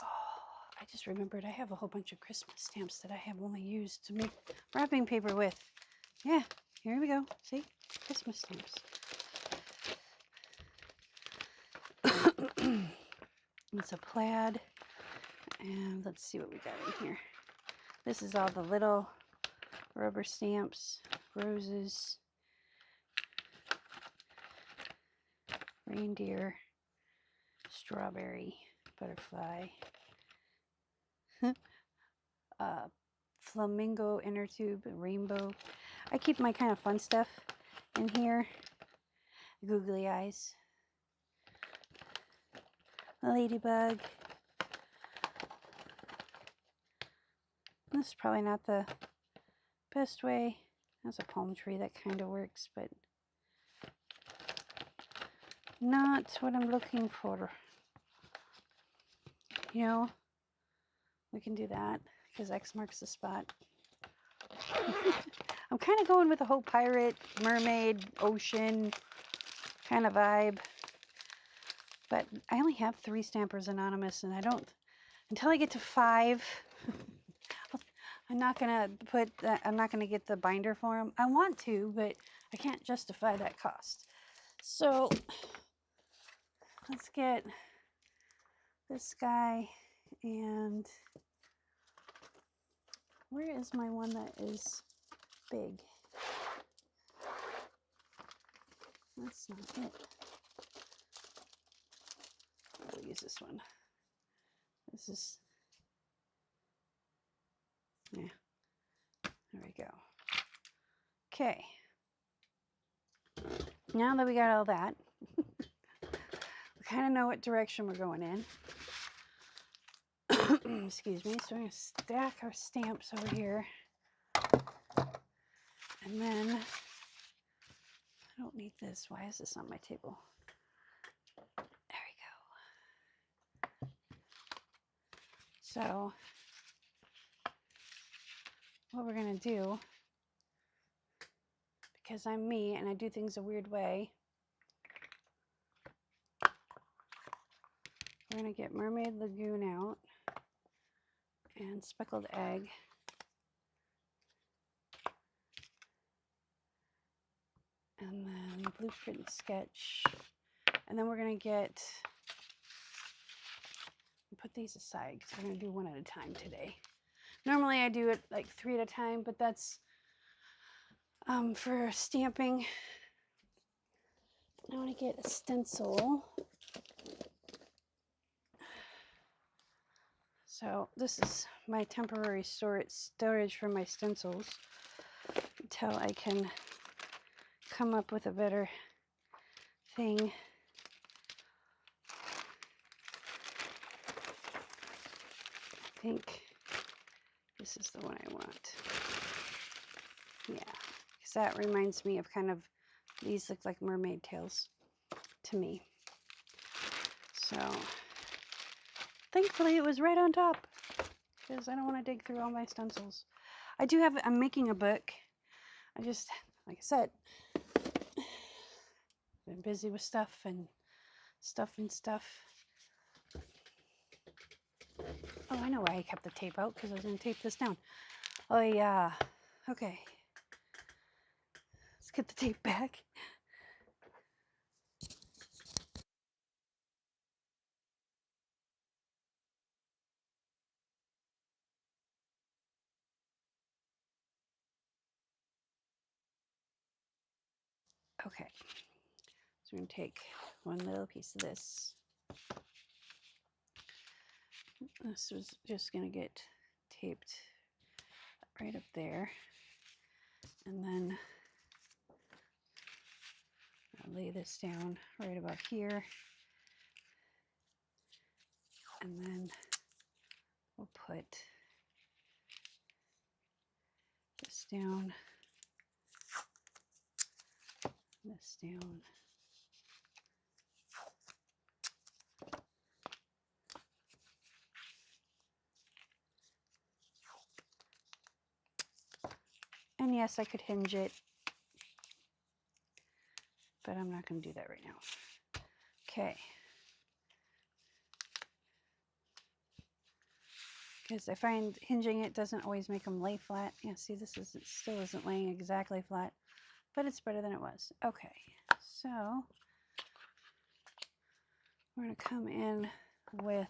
Oh, I just remembered I have a whole bunch of Christmas stamps that I have only used to make wrapping paper with. Yeah, here we go. See? Christmas stamps. It's a plaid, and let's see what we got in here. This is all the little rubber stamps, roses, reindeer, strawberry, butterfly, flamingo inner tube, rainbow. I keep my kind of fun stuff in here. Googly eyes, a ladybug. This is probably not the best way. That's a palm tree, that kind of works, but not what I'm looking for. You know, we can do that because X marks the spot. I'm kind of going with the whole pirate, mermaid, ocean kind of vibe. But I only have 3 Stampers Anonymous, and I don't, until I get to 5, I'm not gonna get the binder for them. I want to, but I can't justify that cost. So let's get this guy, and where is my one that is big? That's not it. I'll use this one. This is, yeah, there we go. Okay, now that we got all that, we kind of know what direction we're going in. Excuse me. So we're going to stack our stamps over here. And then, I don't need this. Why is this on my table? There we go. So, what we're going to do, because I'm me and I do things a weird way, we're going to get Mermaid Lagoon out and Speckled Egg. And then Blueprint Sketch. And then we're going to put these aside because we're going to do one at a time today. Normally I do it like 3 at a time, but that's for stamping. I want to get a stencil. So this is my temporary storage for my stencils until I can come up with a better thing. I think this is the one I want. Yeah, because that reminds me of kind of, these look like mermaid tails to me. So thankfully it was right on top because I don't want to dig through all my stencils. I'm making a book. I just, like I said, been busy with stuff. Oh, I know why I kept the tape out, because I was going to tape this down. Oh yeah. Okay. Let's get the tape back. Okay. So we're going to take one little piece of this. This was just going to get taped right up there. And then I'll lay this down right about here. And then we'll put this down, this down. And yes, I could hinge it, but I'm not going to do that right now. Okay. Because I find hinging it doesn't always make them lay flat. Yeah, see, it still isn't laying exactly flat, but it's better than it was. Okay, so we're going to come in with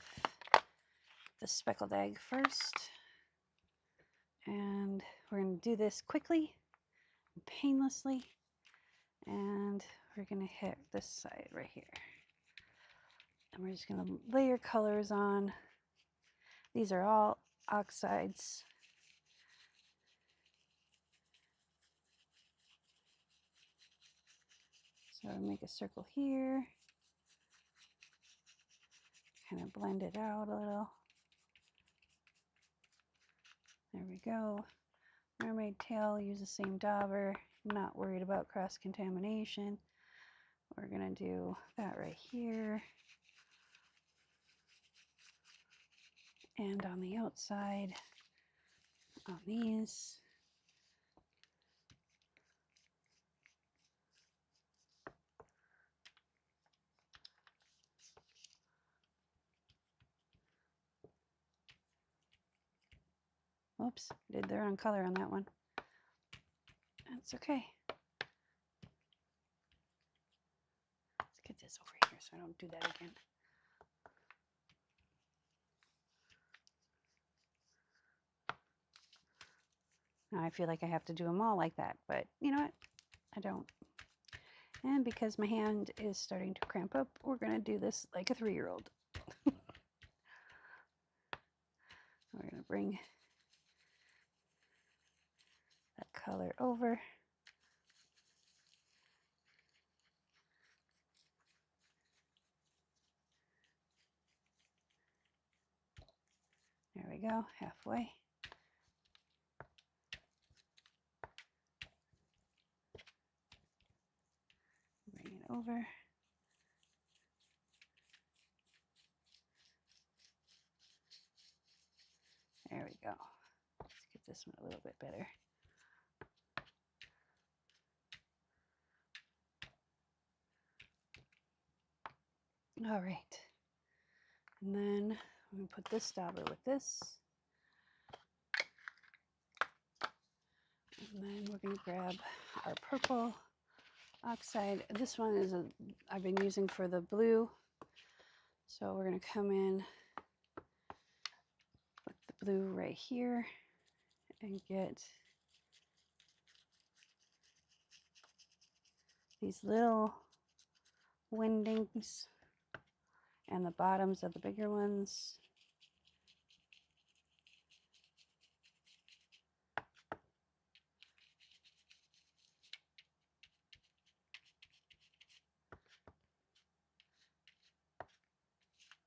the speckled egg first. And we're going to do this quickly, painlessly. And we're going to hit this side right here. And we're just going to layer colors on. These are all oxides. So make a circle here. Kind of blend it out a little. There we go. Mermaid tail, use the same dauber. Not worried about cross-contamination. We're going to do that right here. And on the outside, on these. Oops, did the wrong color on that one. That's okay. Let's get this over here so I don't do that again. Now I feel like I have to do them all like that, but you know what? I don't. And because my hand is starting to cramp up, we're going to do this like a 3-year-old. We're going to bring that color over. There we go, halfway. Bring it over. There we go. Let's get this one a little bit better. All right. And then I'm going to put this dauber with this. And then we're going to grab our purple oxide. This one is I've been using for the blue. So we're going to come in with the blue right here and get these little windings and the bottoms of the bigger ones.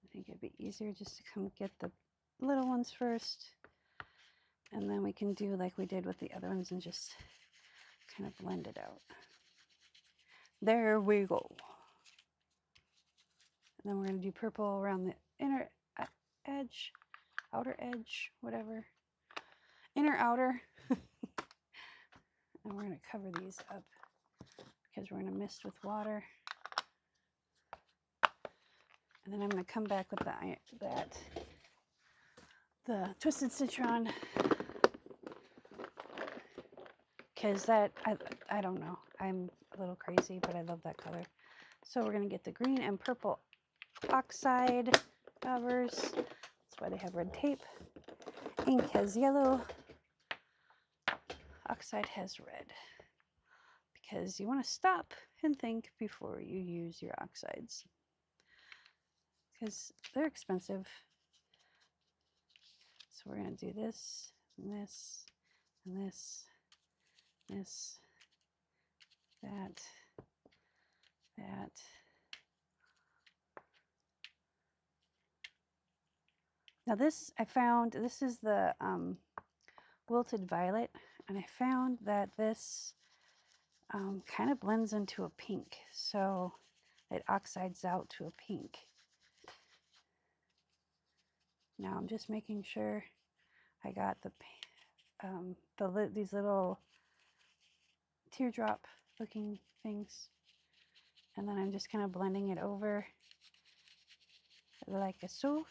I think it'd be easier just to come get the little ones first, and then we can do like we did with the other ones and just kind of blend it out. There we go. And then we're going to do purple around the inner edge, outer edge, whatever. Inner, outer. And we're going to cover these up because we're going to mist with water. And then I'm going to come back with the Twisted Citron, because that, I don't know, I'm a little crazy, but I love that color. So we're going to get the green and purple oxide covers. That's why they have red tape. Ink has yellow. Oxide has red. Because you want to stop and think before you use your oxides, because they're expensive. So we're going to do this, and this, and this, this, that, that. Now this, I found, this is the wilted violet, and I found that this kind of blends into a pink, so it oxides out to a pink. Now I'm just making sure I got these little teardrop looking things, and then I'm just kind of blending it over like so.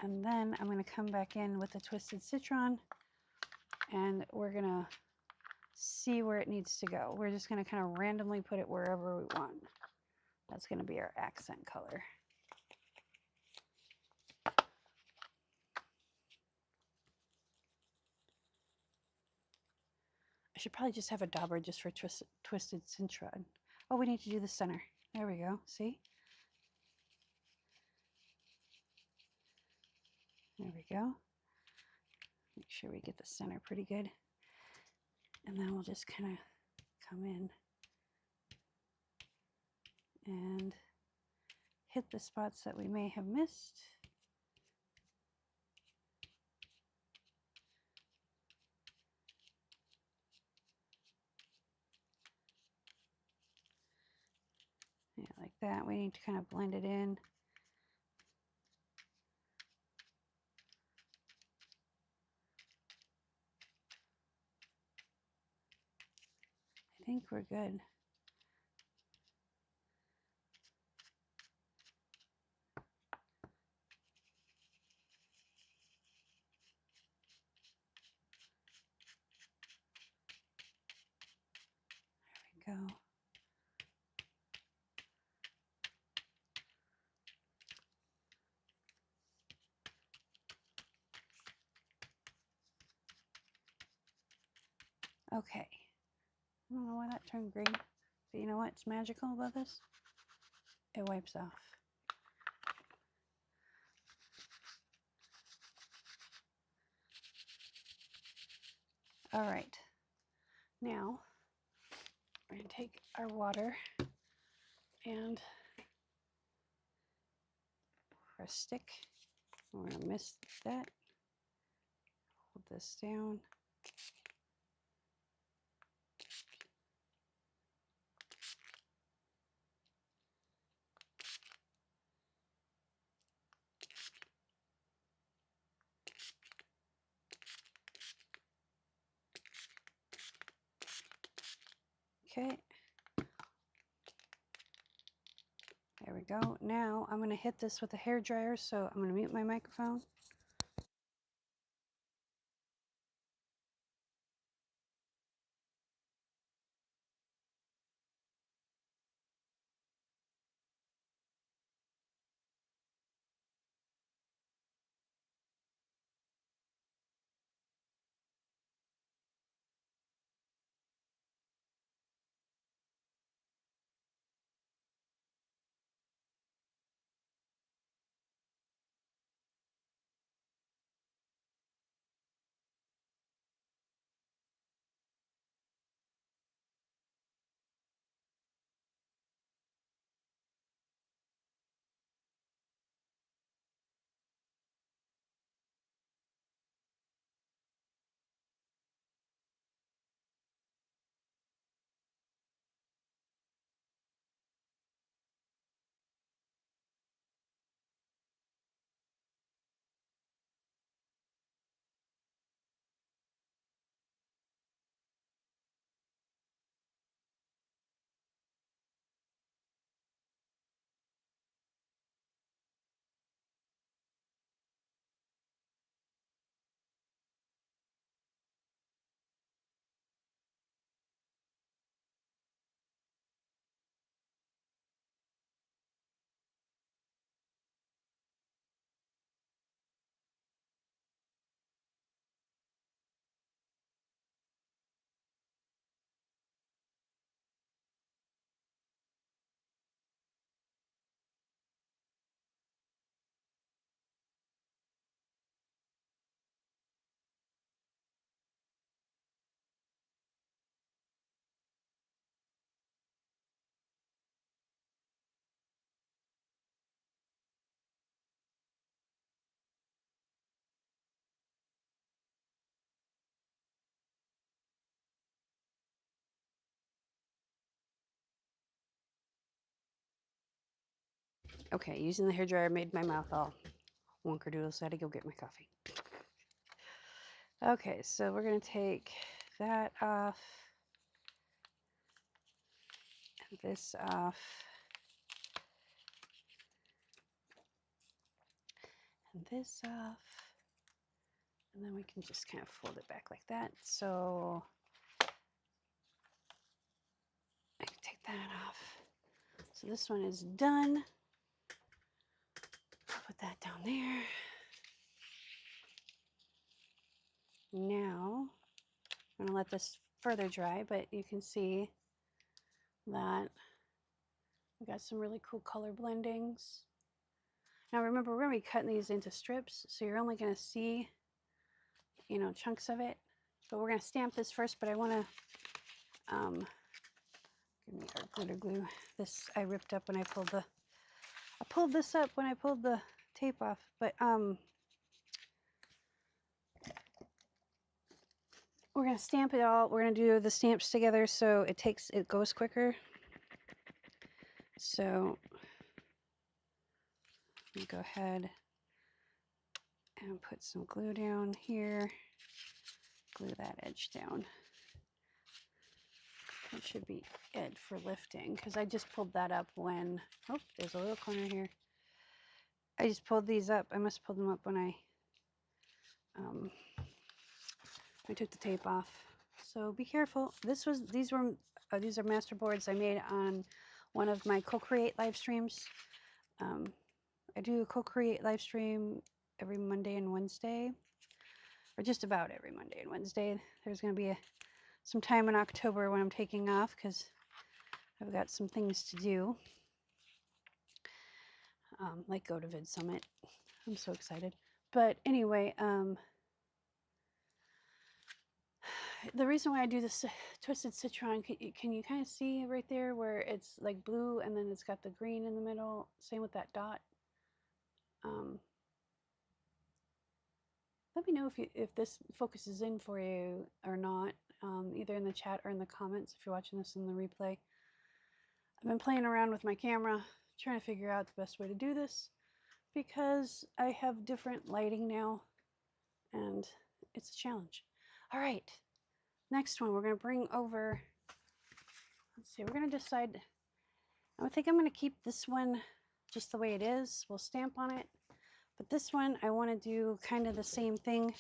And then I'm going to come back in with the Twisted Citron, and we're going to see where it needs to go. We're just going to kind of randomly put it wherever we want. That's going to be our accent color. I should probably just have a dauber just for Twisted Citron. Oh, we need to do the center. There we go. See? There we go. Make sure we get the center pretty good. And then we'll just kind of come in and hit the spots that we may have missed. Yeah, like that. We need to kind of blend it in. I think we're good. There we go. Okay. I don't know why that turned green, but you know what's magical about this? It wipes off. All right. Now, we're going to take our water and our stick. We're going to mist that. Hold this down. Okay. There we go. Now I'm going to hit this with a hair dryer, so I'm going to mute my microphone. Okay, using the hairdryer made my mouth all wonkerdoodle, so I had to go get my coffee. Okay, so we're going to take that off, and this off, and this off, and then we can just kind of fold it back like that. So I can take that off. So this one is done. I'll put that down there. Now I'm going to let this further dry, but you can see that we got some really cool color blendings. Now remember, we're going to be cutting these into strips, so you're only going to see, you know, chunks of it. But we're going to stamp this first, but I want to give me our glitter glue. This I ripped up when I pulled this up when I pulled the tape off, but we're going to stamp it all. We're going to do the stamps together so it goes quicker. So let me go ahead and put some glue down here. Glue that edge down. It should be it for lifting, because I just pulled that up when, oh, there's a little corner here. I just pulled these up. I must have pulled them up when I took the tape off. So be careful. These are masterboards I made on one of my co-create live streams. I do a co-create live stream every Monday and Wednesday, or just about every Monday and Wednesday. There's going to be some time in October when I'm taking off because I've got some things to do, like go to Vid Summit. I'm so excited. But anyway, the reason why I do this twisted citron, can you kind of see right there where it's like blue and then it's got the green in the middle? Same with that dot. Let me know if this focuses in for you or not, either in the chat or in the comments if you're watching this in the replay. I've been playing around with my camera, trying to figure out the best way to do this because I have different lighting now and it's a challenge. All right, next one we're going to bring over, let's see, we're going to decide, I think I'm going to keep this one just the way it is. We'll stamp on it. But this one, I want to do kind of the same thing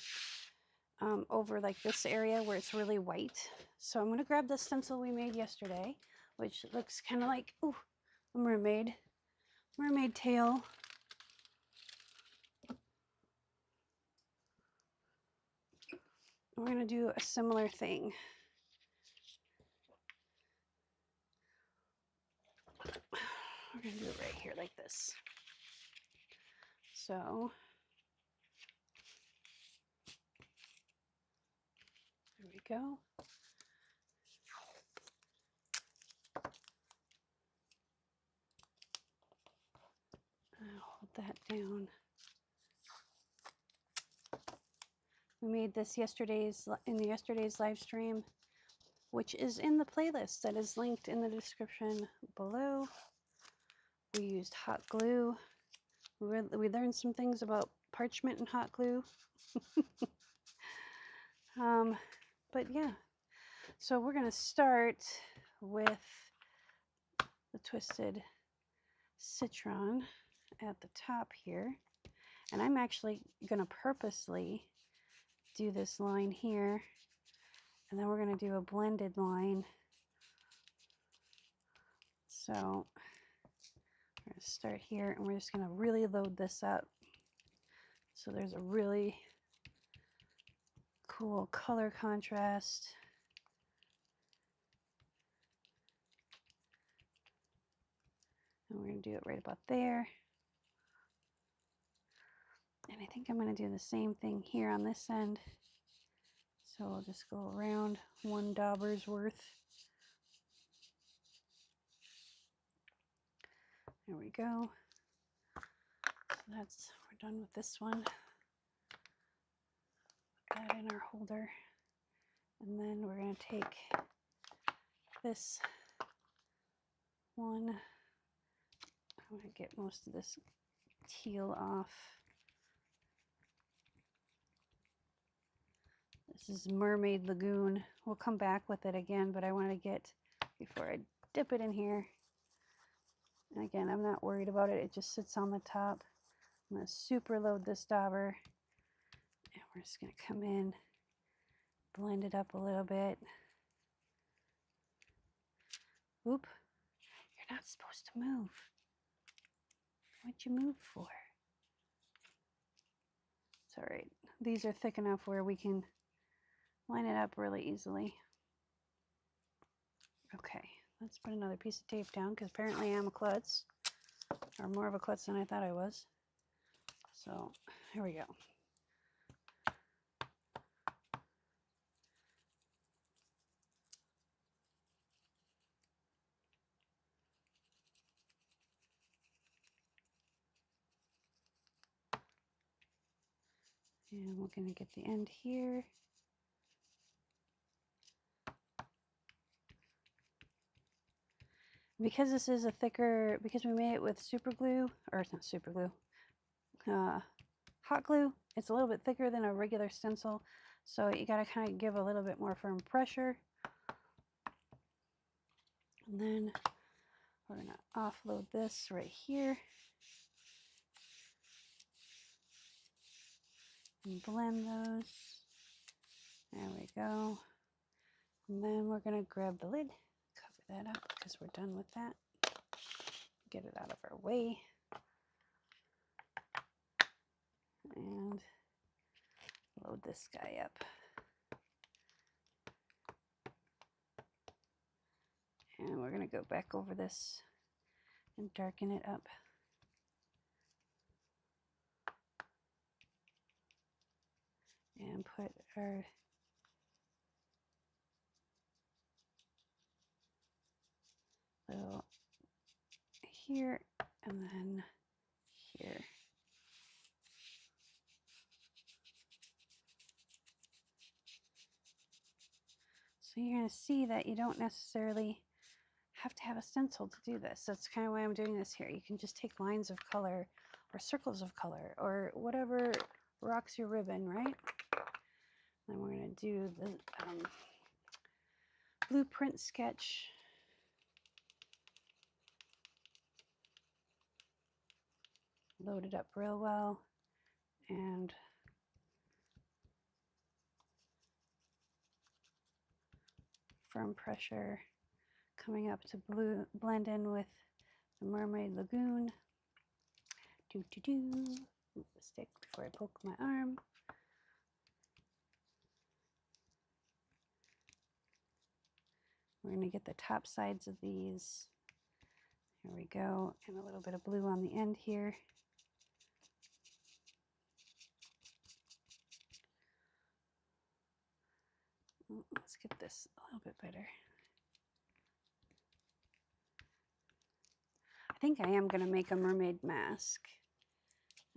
over like this area where it's really white. So I'm going to grab the stencil we made yesterday, which looks kind of like, ooh, a mermaid tail. We're going to do a similar thing. We're going to do it right here like this. So there we go. I'll hold that down. We made this in yesterday's live stream, which is in the playlist that is linked in the description below. We used hot glue. We learned some things about parchment and hot glue. But yeah, so we're going to start with the twisted citron at the top here. And I'm actually going to purposely do this line here. And then we're going to do a blended line. So we're going to start here and we're just going to really load this up. So there's a really cool color contrast. And we're going to do it right about there. And I think I'm going to do the same thing here on this end. So we'll just go around one dauber's worth. There we go. So we're done with this one. Put that in our holder. And then we're going to take this one, I'm going to get most of this teal off. This is Mermaid Lagoon. We'll come back with it again, but I want to get, before I dip it in here, and again, I'm not worried about it. It just sits on the top. I'm going to super load this dauber, and we're just going to come in, blend it up a little bit. Oop, you're not supposed to move. What'd you move for? It's all right. These are thick enough where we can line it up really easily. Okay, let's put another piece of tape down because apparently I'm a klutz, or more of a klutz than I thought I was. So here we go. And we're going to get the end here. Because this is a thicker, because we made it with super glue, or it's not super glue, hot glue, it's a little bit thicker than a regular stencil. So you got to kind of give a little bit more firm pressure. And then we're going to offload this right here. And blend those. There we go. And then we're going to grab the lid, cover that up because we're done with that. Get it out of our way. And load this guy up. And we're going to go back over this and darken it up. And put our little here and then here. So you're going to see that you don't necessarily have to have a stencil to do this. That's kind of why I'm doing this here. You can just take lines of color or circles of color or whatever rocks your ribbon, right? Then we're going to do the blueprint sketch. Load it up real well and firm pressure coming up to blend in with the Mermaid Lagoon. Move the stick before I poke my arm. We're going to get the top sides of these. Here we go. And a little bit of blue on the end here. Let's get this a little bit better. I think I am going to make a mermaid mask.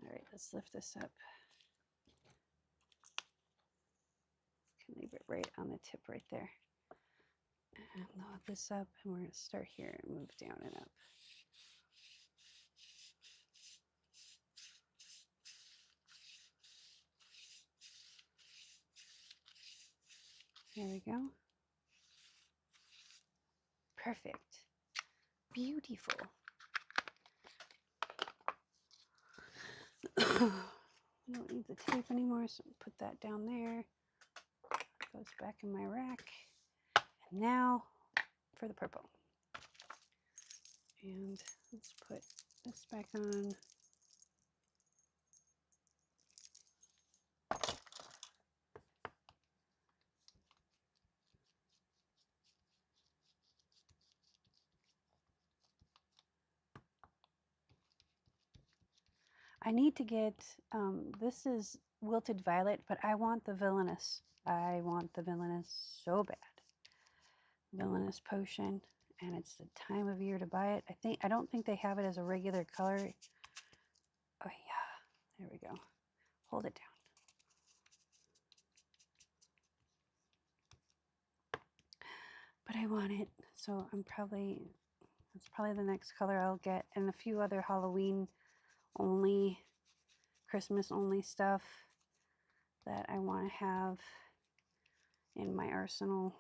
All right, let's lift this up. Can leave it right on the tip right there. And load this up, and we're going to start here and move down and up. There we go. Perfect. Beautiful. I don't need the tape anymore, so put that down there. Goes back in my rack. And now for the purple. And let's put this back on. I need to get, this is Wilted Violet, but I want the Villainous. I want the Villainous so bad. Villainous Potion, and it's the time of year to buy it. I don't think they have it as a regular color. Oh yeah, there we go. Hold it down. But I want it, so I'm probably, That's probably the next color I'll get, and a few other Halloween only, Christmas only stuff that I want to have in my arsenal.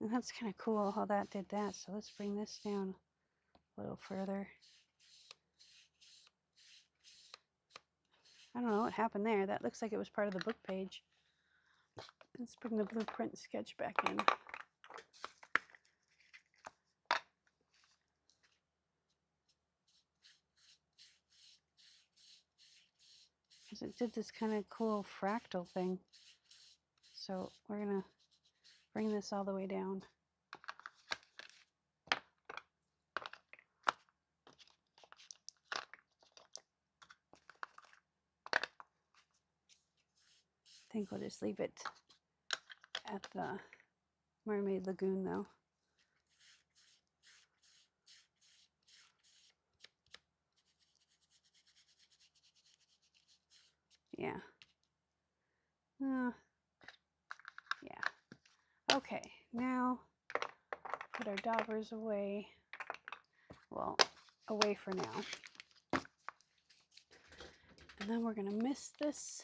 And that's kind of cool how that did that. So let's bring this down a little further. I don't know what happened there. That looks like it was part of the book page. Let's bring the blueprint sketch back in. Because it did this kind of cool fractal thing. So we're going to bring this all the way down. I think we'll just leave it at the Mermaid Lagoon though. Yeah. Yeah. Okay, now put our daubers away. Well, away for now. And then we're going to mist this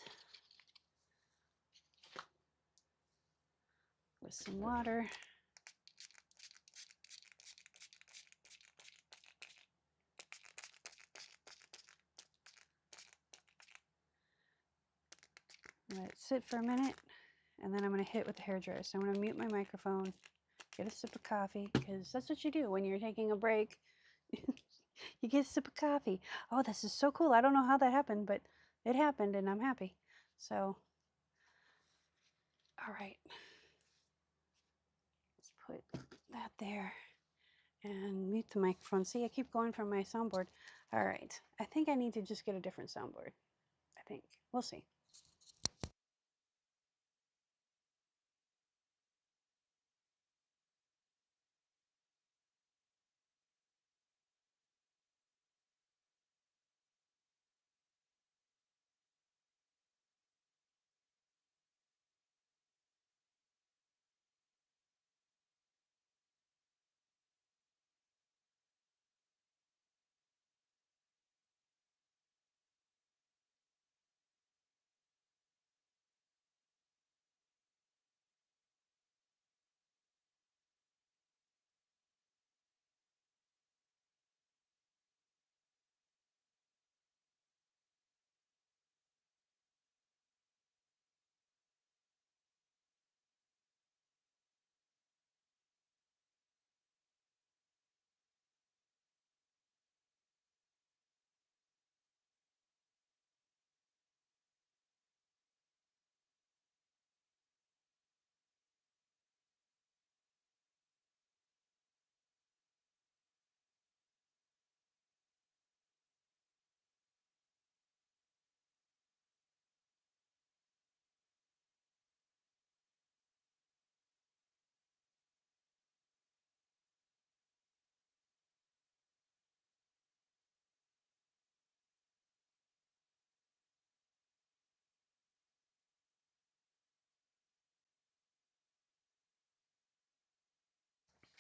with some water. Let it sit for a minute, and then I'm going to hit it with the hairdryer. So I'm going to mute my microphone, get a sip of coffee, because that's what you do when you're taking a break. You get a sip of coffee. Oh, this is so cool. I don't know how that happened, but it happened, and I'm happy. So, all right. Let's put that there and mute the microphone. See, I keep going from my soundboard. All right. I think I need to just get a different soundboard. I think. We'll see.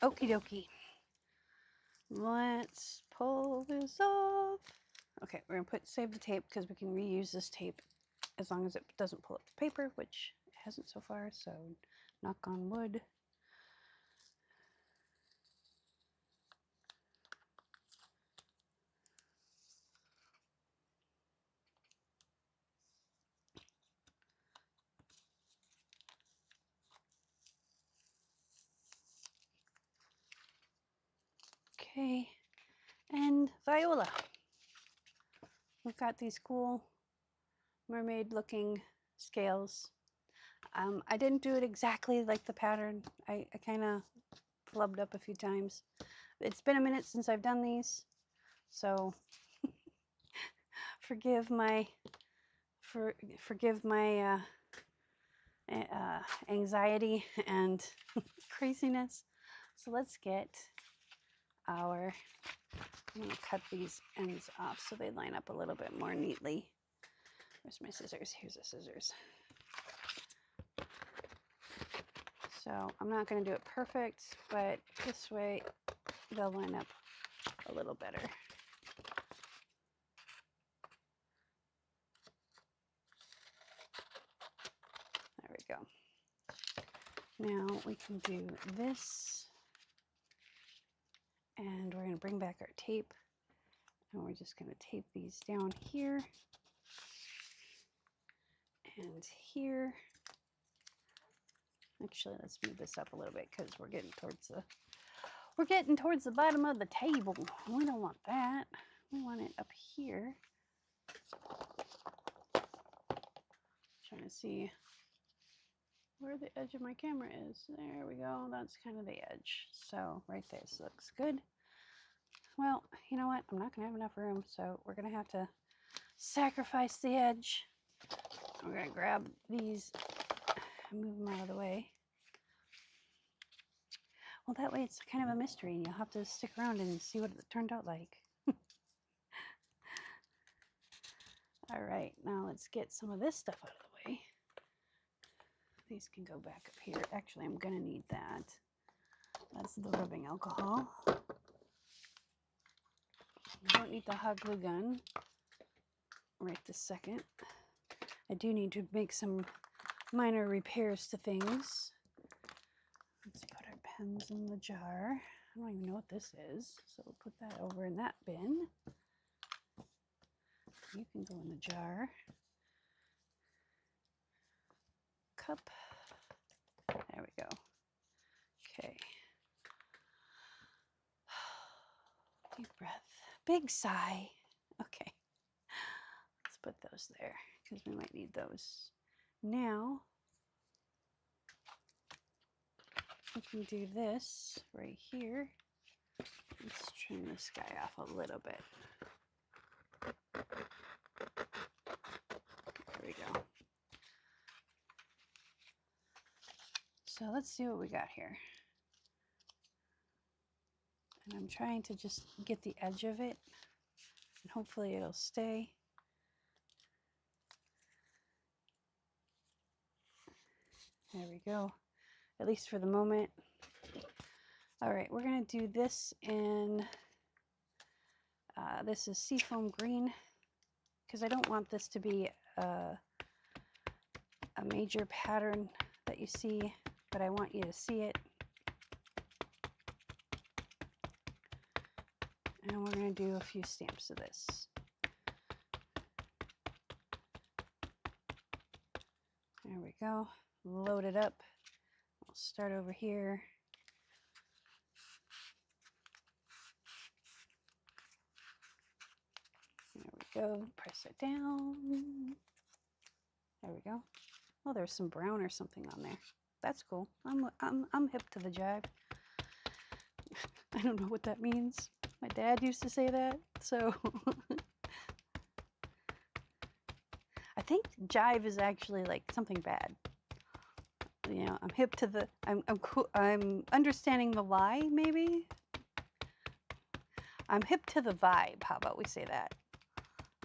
Okie dokie. Let's pull this off. Okay, we're going to save the tape because we can reuse this tape as long as it doesn't pull up the paper, which it hasn't so far, so knock on wood. Okay, and Viola. We've got these cool mermaid looking scales. I didn't do it exactly like the pattern. I kind of flubbed up a few times. It's been a minute since I've done these, so forgive my anxiety and craziness. So let's get our, I'm going to cut these ends off so they line up a little bit more neatly. Where's my scissors? Here's the scissors. So I'm not going to do it perfect, but this way they'll line up a little better. There we go. Now we can do this, and we're going to bring back our tape, and we're just going to tape these down here and here. Actually, let's move this up a little bit because we're getting towards the bottom of the table. We don't want that. We want it up here. Trying to see where the edge of my camera is. There we go. That's kind of the edge. So right there, this looks good. Well, you know what? I'm not going to have enough room, so we're going to have to sacrifice the edge. We're going to grab these and move them out of the way. Well, that way it's kind of a mystery, and you'll have to stick around and see what it turned out like. All right, now let's get some of this stuff out of the way. These can go back up here. Actually, I'm going to need that. That's the rubbing alcohol. I don't need the hot glue gun right this second. I do need to make some minor repairs to things. Let's put our pens in the jar. I don't even know what this is, so we'll put that over in that bin. You can go in the jar. Cup. There we go. Okay. Deep breath. Big sigh. Okay. Let's put those there because we might need those. Now, we can do this right here. Let's trim this guy off a little bit. There we go. So let's see what we got here. And I'm trying to just get the edge of it, and hopefully it'll stay. There we go, at least for the moment. All right, we're gonna do this in, this is seafoam green, because I don't want this to be a major pattern that you see, but I want you to see it. And we're going to do a few stamps of this. There we go. Load it up. We'll start over here. There we go. Press it down. There we go. Oh, there's some brown or something on there. That's cool. I'm hip to the jive. I don't know what that means. My dad used to say that, so I think jive is actually like something bad. You know, I'm hip to the. I'm cool. I'm understanding the lie, maybe. I'm hip to the vibe. How about we say that?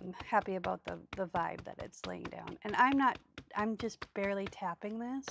I'm happy about the vibe that it's laying down, and I'm not. I'm just barely tapping this.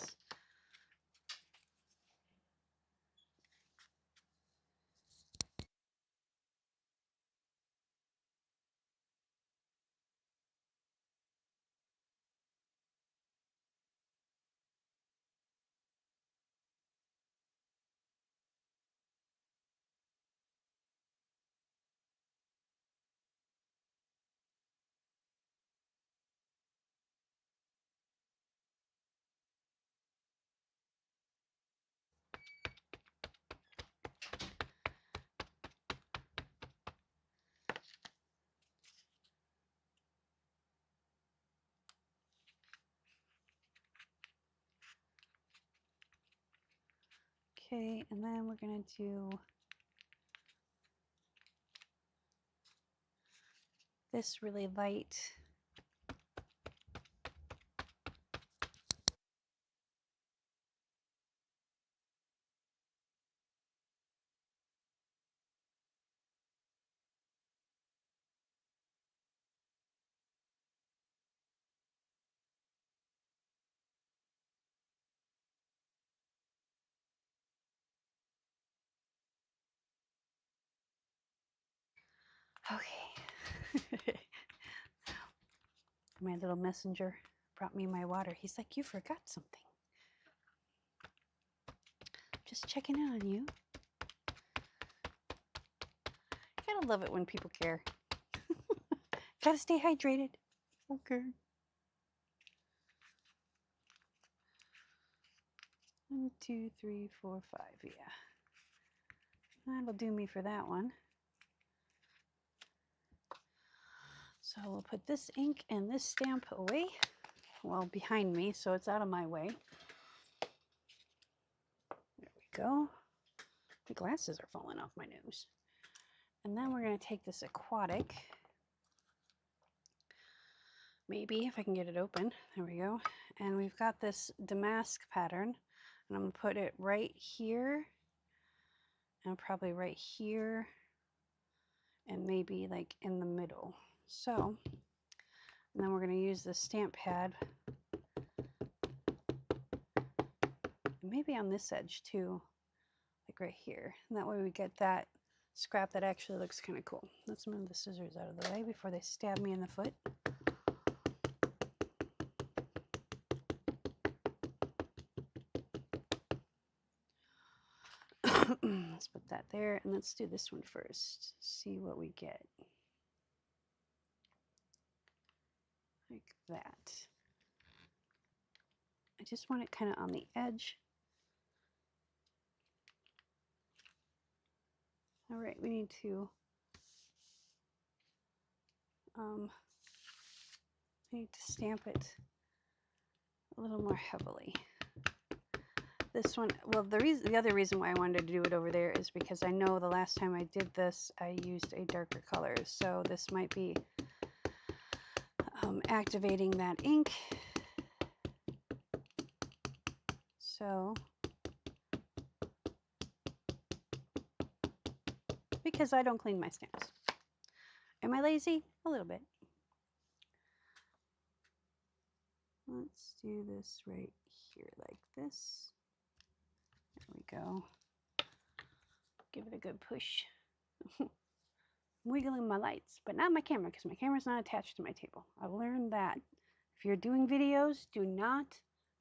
Okay, and then we're going to do this really light Okay. My little messenger brought me my water. He's like, you forgot something. Just checking in on you. Gotta love it when people care. Gotta stay hydrated. Okay. 1, 2, 3, 4, 5. Yeah. That'll do me for that one. So we'll put this ink and this stamp away. Well, behind me, so it's out of my way. There we go. The glasses are falling off my nose. And then we're going to take this aquatic. Maybe, if I can get it open. There we go. And we've got this damask pattern. And I'm going to put it right here. And probably right here. And maybe like in the middle. So, and then we're going to use the stamp pad. Maybe on this edge too. Like right here. And that way we get that scrap that actually looks kind of cool. Let's move the scissors out of the way before they stab me in the foot. Let's put that there, and let's do this one first. See what we get. Like that. I just want it kind of on the edge. All right, we need to stamp it a little more heavily. This one, well, the other reason why I wanted to do it over there is because I know the last time I did this, I used a darker color. So this might be activating that ink. So, because I don't clean my stamps. Am I lazy? A little bit. Let's do this right here like this. There we go. Give it a good push. Wiggling my lights, but not my camera because my camera's not attached to my table. I've learned that if you're doing videos, do not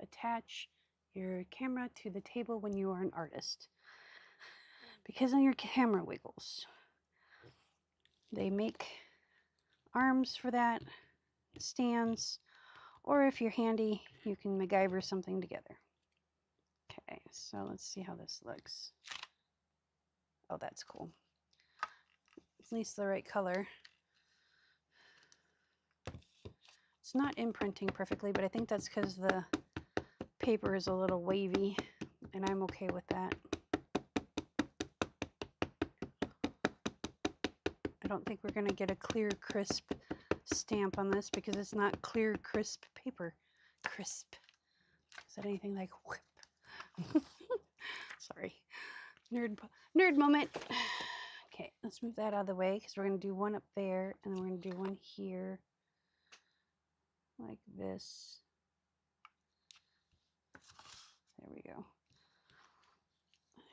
attach your camera to the table when you are an artist because then your camera wiggles. They make arms for that, stands, or if you're handy, you can MacGyver something together. Okay, so let's see how this looks. Oh, that's cool. At least the right color. It's not imprinting perfectly, but I think that's because the paper is a little wavy, and I'm okay with that. I don't think we're going to get a clear, crisp stamp on this because it's not clear, crisp paper. Crisp. Is that anything like whip? Sorry. Nerd moment. Okay, let's move that out of the way because we're going to do one up there, and then we're going to do one here. Like this. There we go.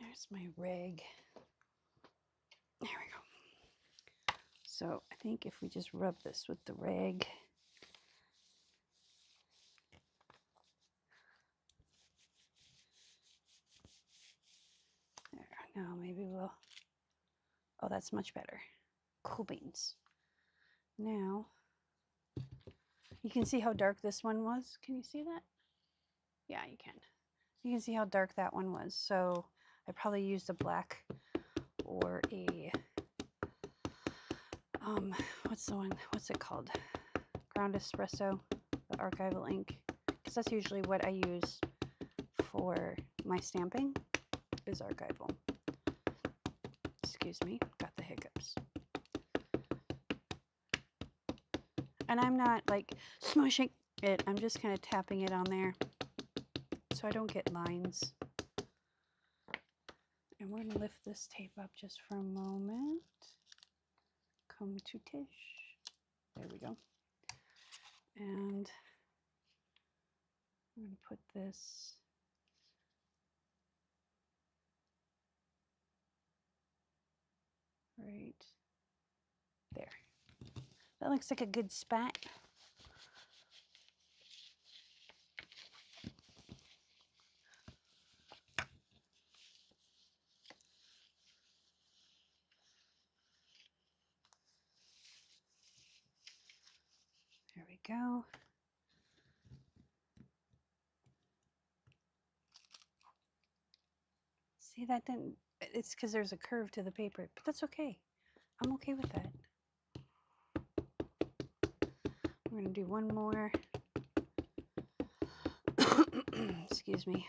There's my rag. There we go. So I think if we just rub this with the rag. There, now maybe we'll, oh, that's much better. Cool beans. Now, you can see how dark this one was. Can you see that? Yeah, you can. You can see how dark that one was. So I probably used a black or a, what's the one, what's it called? Ground espresso, the archival ink. Because that's usually what I use for my stamping is archival. Excuse me, got the hiccups. And I'm not like smushing it, I'm just kind of tapping it on there so I don't get lines. And we're going to lift this tape up just for a moment. Come to Tish. There we go. And I'm going to put this right there. That looks like a good spot. There we go. See, that didn't, it's because there's a curve to the paper, but that's okay. I'm okay with that. We're going to do one more. Excuse me.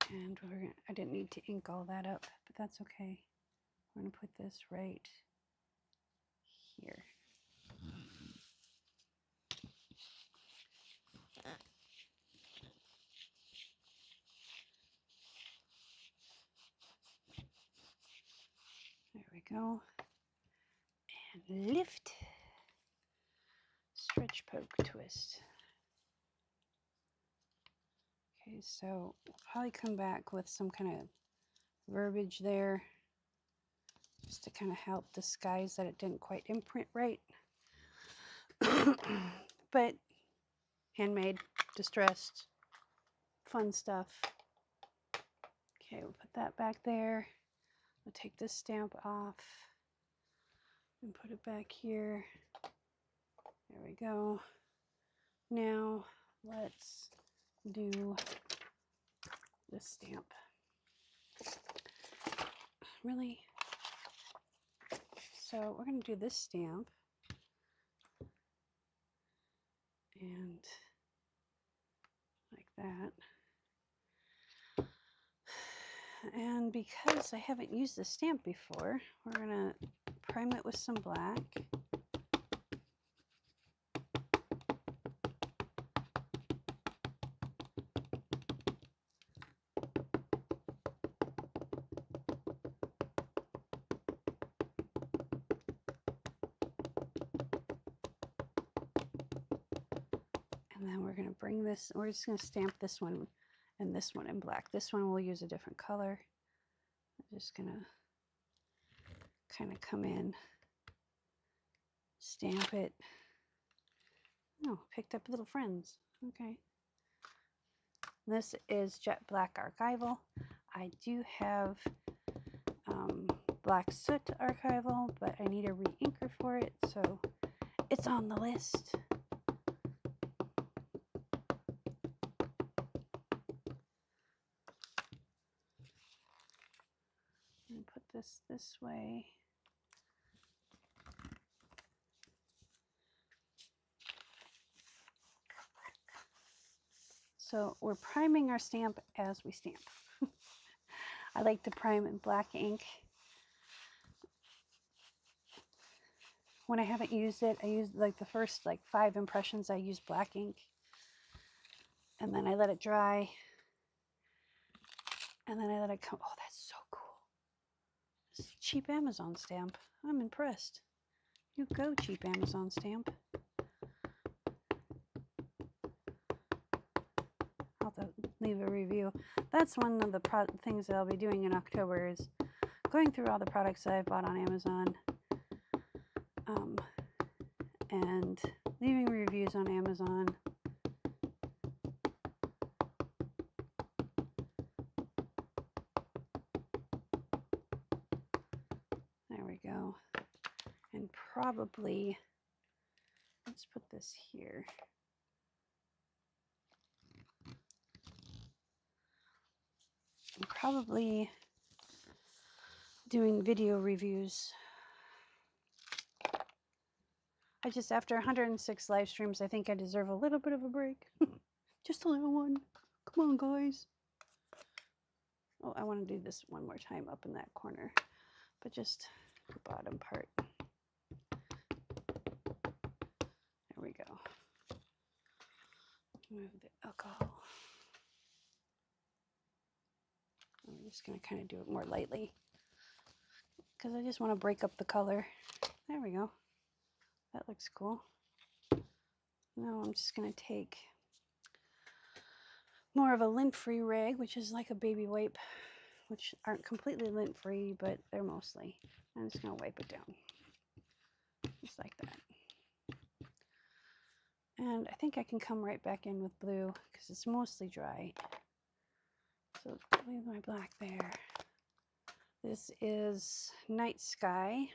And I didn't need to ink all that up, but that's okay. We're going to put this right here. There we go. And lift, stretch, poke, twist. Okay, so we'll probably come back with some kind of verbiage there just to kind of help disguise that it didn't quite imprint right. But handmade, distressed, fun stuff. Okay, we'll put that back there. We'll take this stamp off and put it back here. There we go. Now let's do this stamp. Really? So we're going to do this stamp. And like that. And because I haven't used this stamp before, we're going to prime it with some black. And then we're going to bring this, we're just going to stamp this one and this one in black. This one we'll use a different color. I'm just going to kind of come in, stamp it. Oh, picked up little friends. Okay. This is Jet Black Archival. I do have Black Soot Archival, but I need a re-inker for it, so it's on the list. And put this way. So we're priming our stamp as we stamp. I like to prime in black ink. When I haven't used it, I use like the first 5 impressions, I use black ink. And then I let it dry. And then I let it come. Oh, that's so cool. This is a cheap Amazon stamp. I'm impressed. You go, cheap Amazon stamp. I'll have to leave a review. That's one of the things that I'll be doing in October is going through all the products that I've bought on Amazon and leaving reviews on Amazon. There we go. And probably, let's put this here. I'm probably doing video reviews. After 106 live streams, I think I deserve a little bit of a break. Just a little one. Come on, guys. Oh, I want to do this one more time up in that corner, but just the bottom part. There we go. Move the alcohol. I'm just going to kind of do it more lightly because I just want to break up the color. There we go. That looks cool. Now I'm just going to take more of a lint-free rag, which is like a baby wipe which aren't completely lint free, but they're mostly. I'm just going to wipe it down, just like that. And I think I can come right back in with blue because it's mostly dry. So leave my black there. This is Night Sky.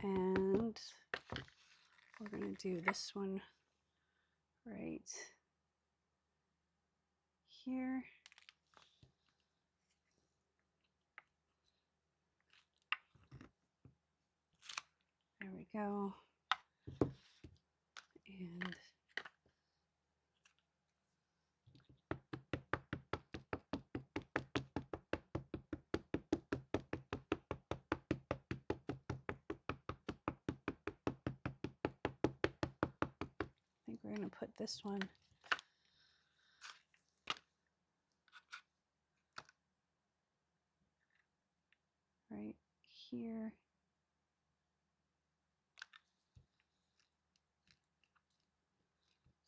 And we're going to do this one right here. There we go. And I think we're going to put this one right here.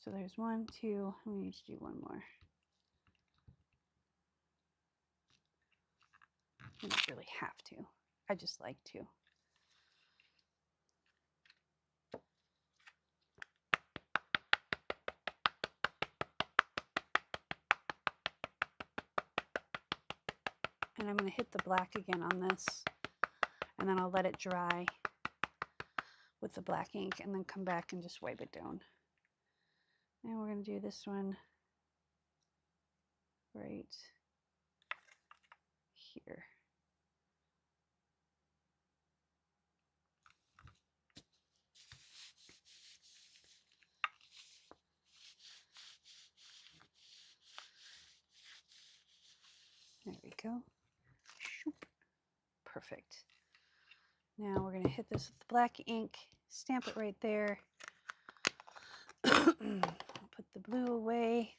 So there's 1, 2, we need to do one more. You don't really have to. I just like to. And I'm going to hit the black again on this, and then I'll let it dry with the black ink and then come back and just wipe it down. And we're going to do this one right here. There we go. Shoop. Perfect. Now we're going to hit this with the black ink, stamp it right there. Put the blue away.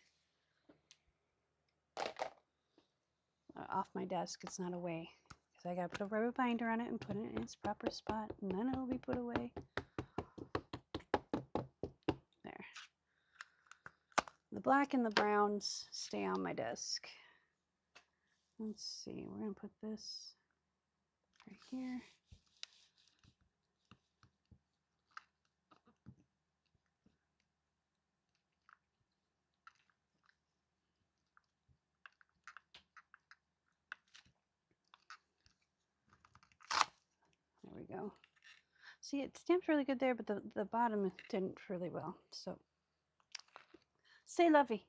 Off my desk, it's not away. Because I got to put a rubber binder on it and put it in its proper spot, and then it'll be put away. There. The black and the browns stay on my desk. Let's see, we're going to put this right here. There we go. See, it stamped really good there, but the bottom didn't really well. So, c'est la vie.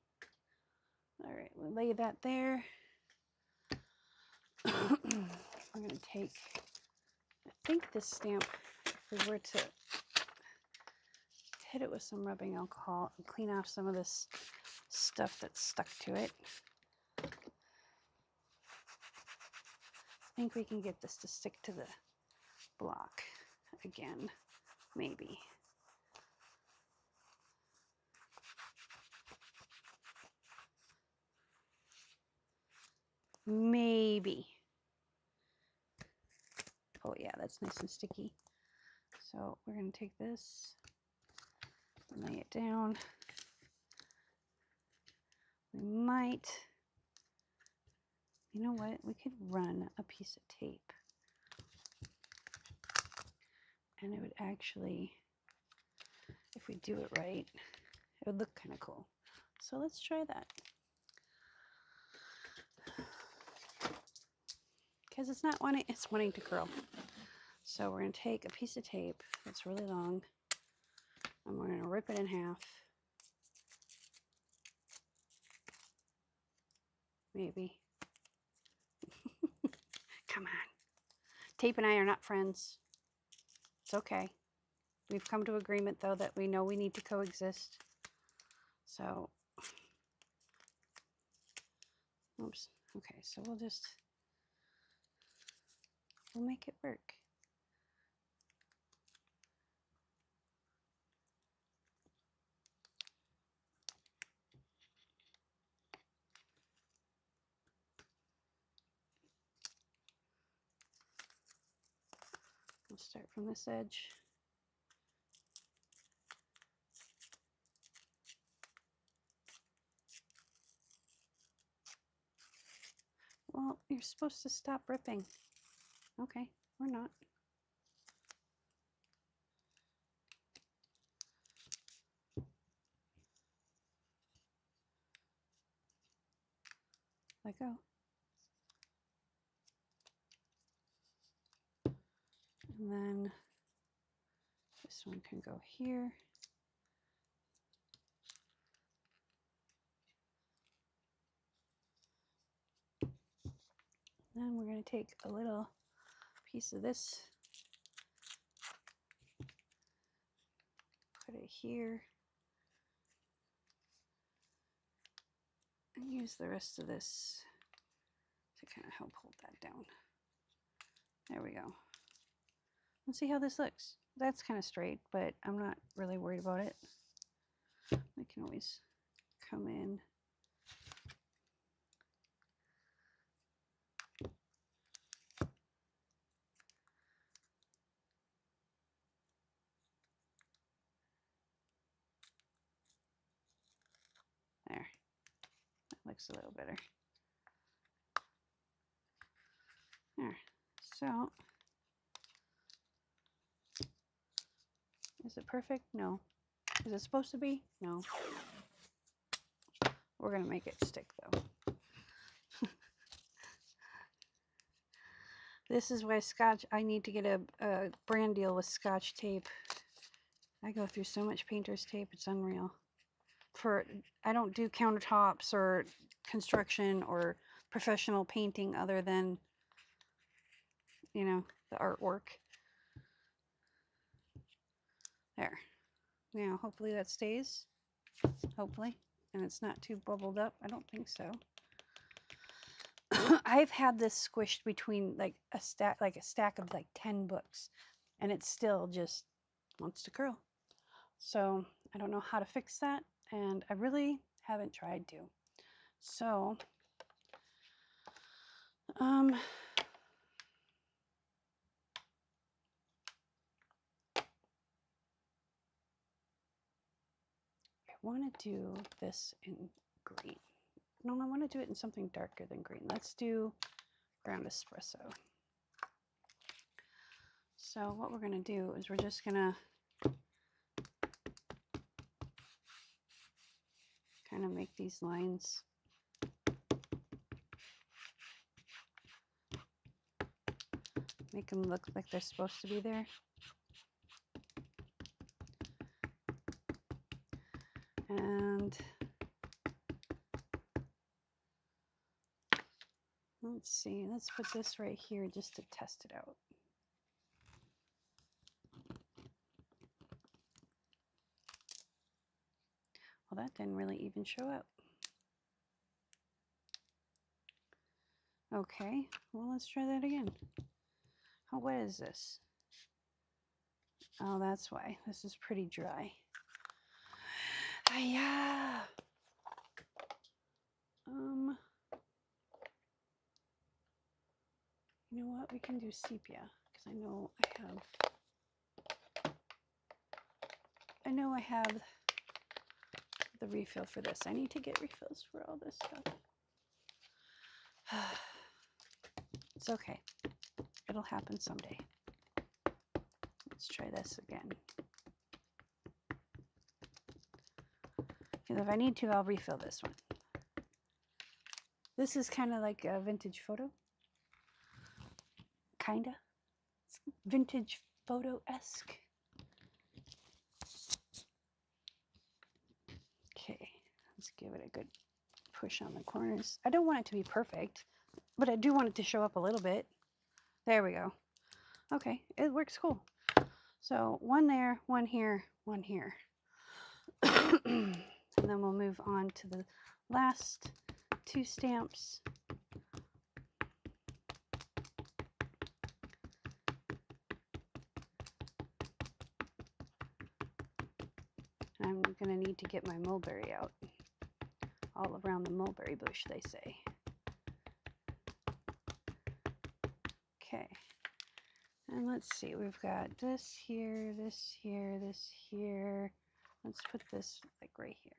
All right, we'll lay that there. We're going to take, I think this stamp, if we were to hit it with some rubbing alcohol and clean off some of this stuff that's stuck to it, I think we can get this to stick to the block again, maybe. Maybe. Oh yeah, that's nice and sticky. So we're going to take this and lay it down. We might, you know what, we could run a piece of tape. And it would actually, if we do it right, it would look kind of cool. So let's try that. Because it's not wanting, it's wanting to curl. So we're going to take a piece of tape that's really long, and we're going to rip it in half. Maybe. Come on. Tape and I are not friends. It's okay. We've come to agreement, though, that we know we need to coexist. So, oops. Okay, so we'll make it work. We'll start from this edge. Well, you're supposed to stop ripping. Okay, we're not. Let go. And then this one can go here. Then we're going to take a little piece of this, put it here, and use the rest of this to kind of help hold that down. There we go. Let's see how this looks. That's kind of straight, but I'm not really worried about it. I can always come in. There. That looks a little better. There. So, is it perfect? No. Is it supposed to be? No. We're going to make it stick though. This is why I need to get a brand deal with Scotch tape. I go through so much painter's tape, it's unreal. I don't do countertops or construction or professional painting other than, you know, the artwork. There. Now, hopefully that stays. Hopefully. And it's not too bubbled up. I don't think so. I've had this squished between like a stack of like 10 books, and it still just wants to curl. So I don't know how to fix that, and I really haven't tried to. So I want to do this in green. No, I want to do it in something darker than green. Let's do ground espresso. So what we're going to do is we're just going to kind of make these lines. Make them look like they're supposed to be there. And let's see, let's put this right here just to test it out. Well, that didn't really even show up. Okay, well, let's try that again. How wet is this? Oh, that's why. This is pretty dry. Yeah. You know what? We can do sepia because I know I have the refill for this. I need to get refills for all this stuff. It's okay. It'll happen someday. Let's try this again. Because if I need to, I'll refill this one. This is kind of like a vintage photo. Kinda. It's vintage photo-esque. Okay, let's give it a good push on the corners. I don't want it to be perfect, but I do want it to show up a little bit. There we go. Okay, it works cool. So one there, one here, one here. And then we'll move on to the last two stamps. I'm going to need to get my mulberry out. All around the mulberry bush, they say. Okay. And let's see, we've got this here, this here, this here. Let's put this like right here.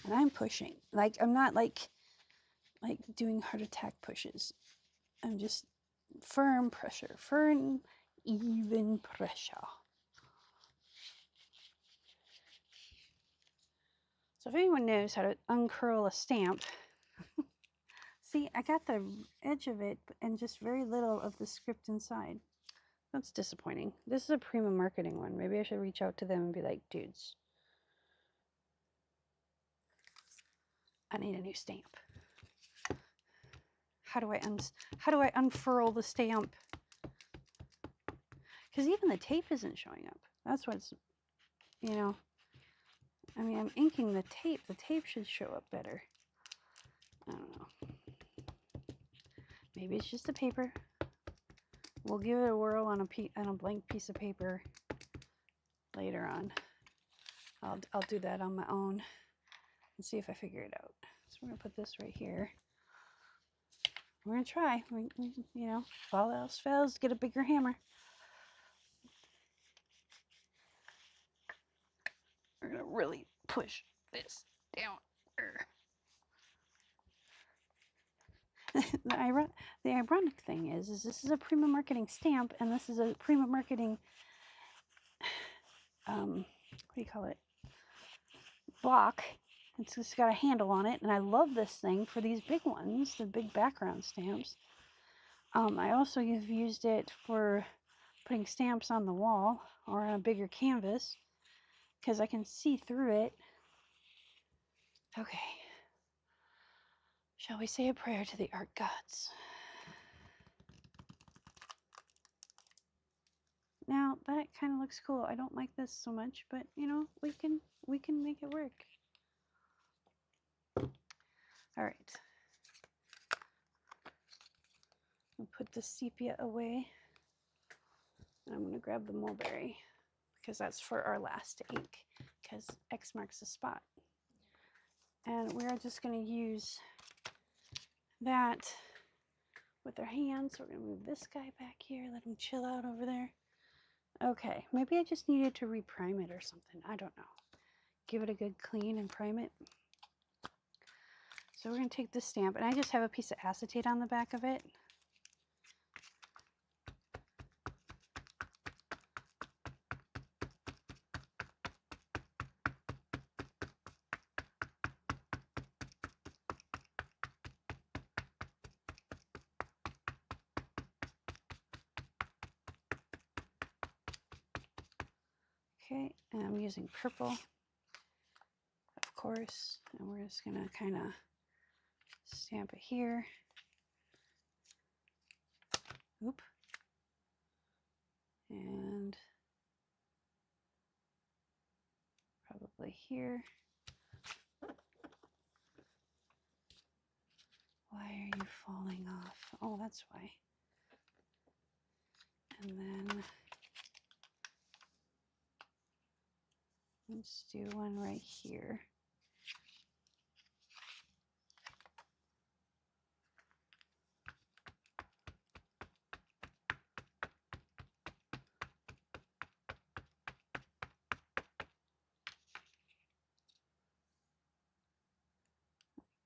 And I'm pushing. Like, I'm not like doing heart attack pushes. I'm just firm pressure, firm, even pressure. So if anyone knows how to uncurl a stamp, see, I got the edge of it and just very little of the script inside. That's disappointing. This is a Prima marketing one. Maybe I should reach out to them and be like, dudes, I need a new stamp. How do I unfurl the stamp? Because even the tape isn't showing up. That's what's, you know, I mean, I'm inking the tape. The tape should show up better. I don't know. Maybe it's just the paper. We'll give it a whirl on a blank piece of paper later on. I'll do that on my own and see if I figure it out. So we're gonna put this right here. We're gonna try. You know, if all else fails, get a bigger hammer. We're gonna really push this down. The ironic thing is this is a Prima marketing stamp, and this is a Prima marketing, what do you call it? Block. It's just got a handle on it, and I love this thing for these big ones, the big background stamps. I also have used it for putting stamps on the wall or on a bigger canvas because I can see through it. Okay. Shall we say a prayer to the art gods? Now that kind of looks cool. I don't like this so much, but you know, we can make it work. All right. I'll put the sepia away. I'm going to grab the mulberry because that's for our last ink because X marks the spot. And we're just going to use that with our hands. We're going to move this guy back here, let him chill out over there. Okay, maybe I just needed to reprime it or something. I don't know. Give it a good clean and prime it. So we're going to take this stamp, and I just have a piece of acetate on the back of it. Okay, and I'm using purple, of course, and we're just going to kind of stamp it here. Oop. And probably here. Why are you falling off? Oh, that's why. And then let's do one right here.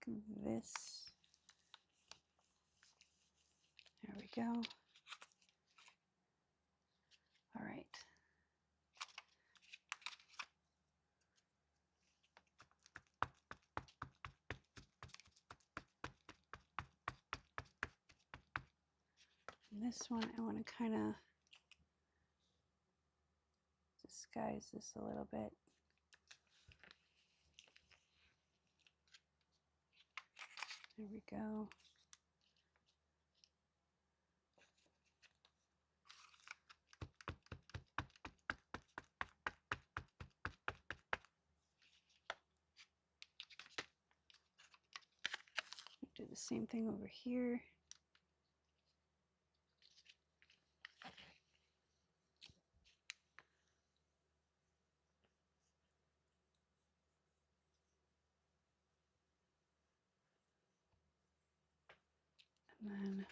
Like this. There we go. All right. And this one, I want to kind of disguise this a little bit. There we go. Do the same thing over here. And then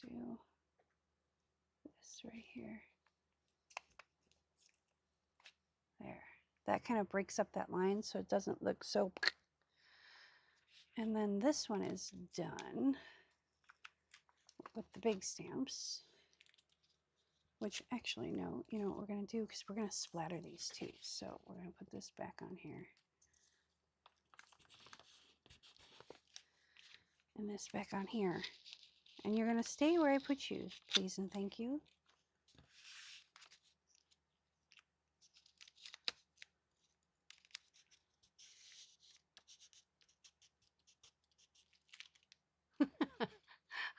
do this right here. There. That kind of breaks up that line so it doesn't look so. And then this one is done with the big stamps, which actually, no, you know what we're going to do, because we're going to splatter these too. So we're going to put this back on here. And this back on here. And you're going to stay where I put you, please and thank you.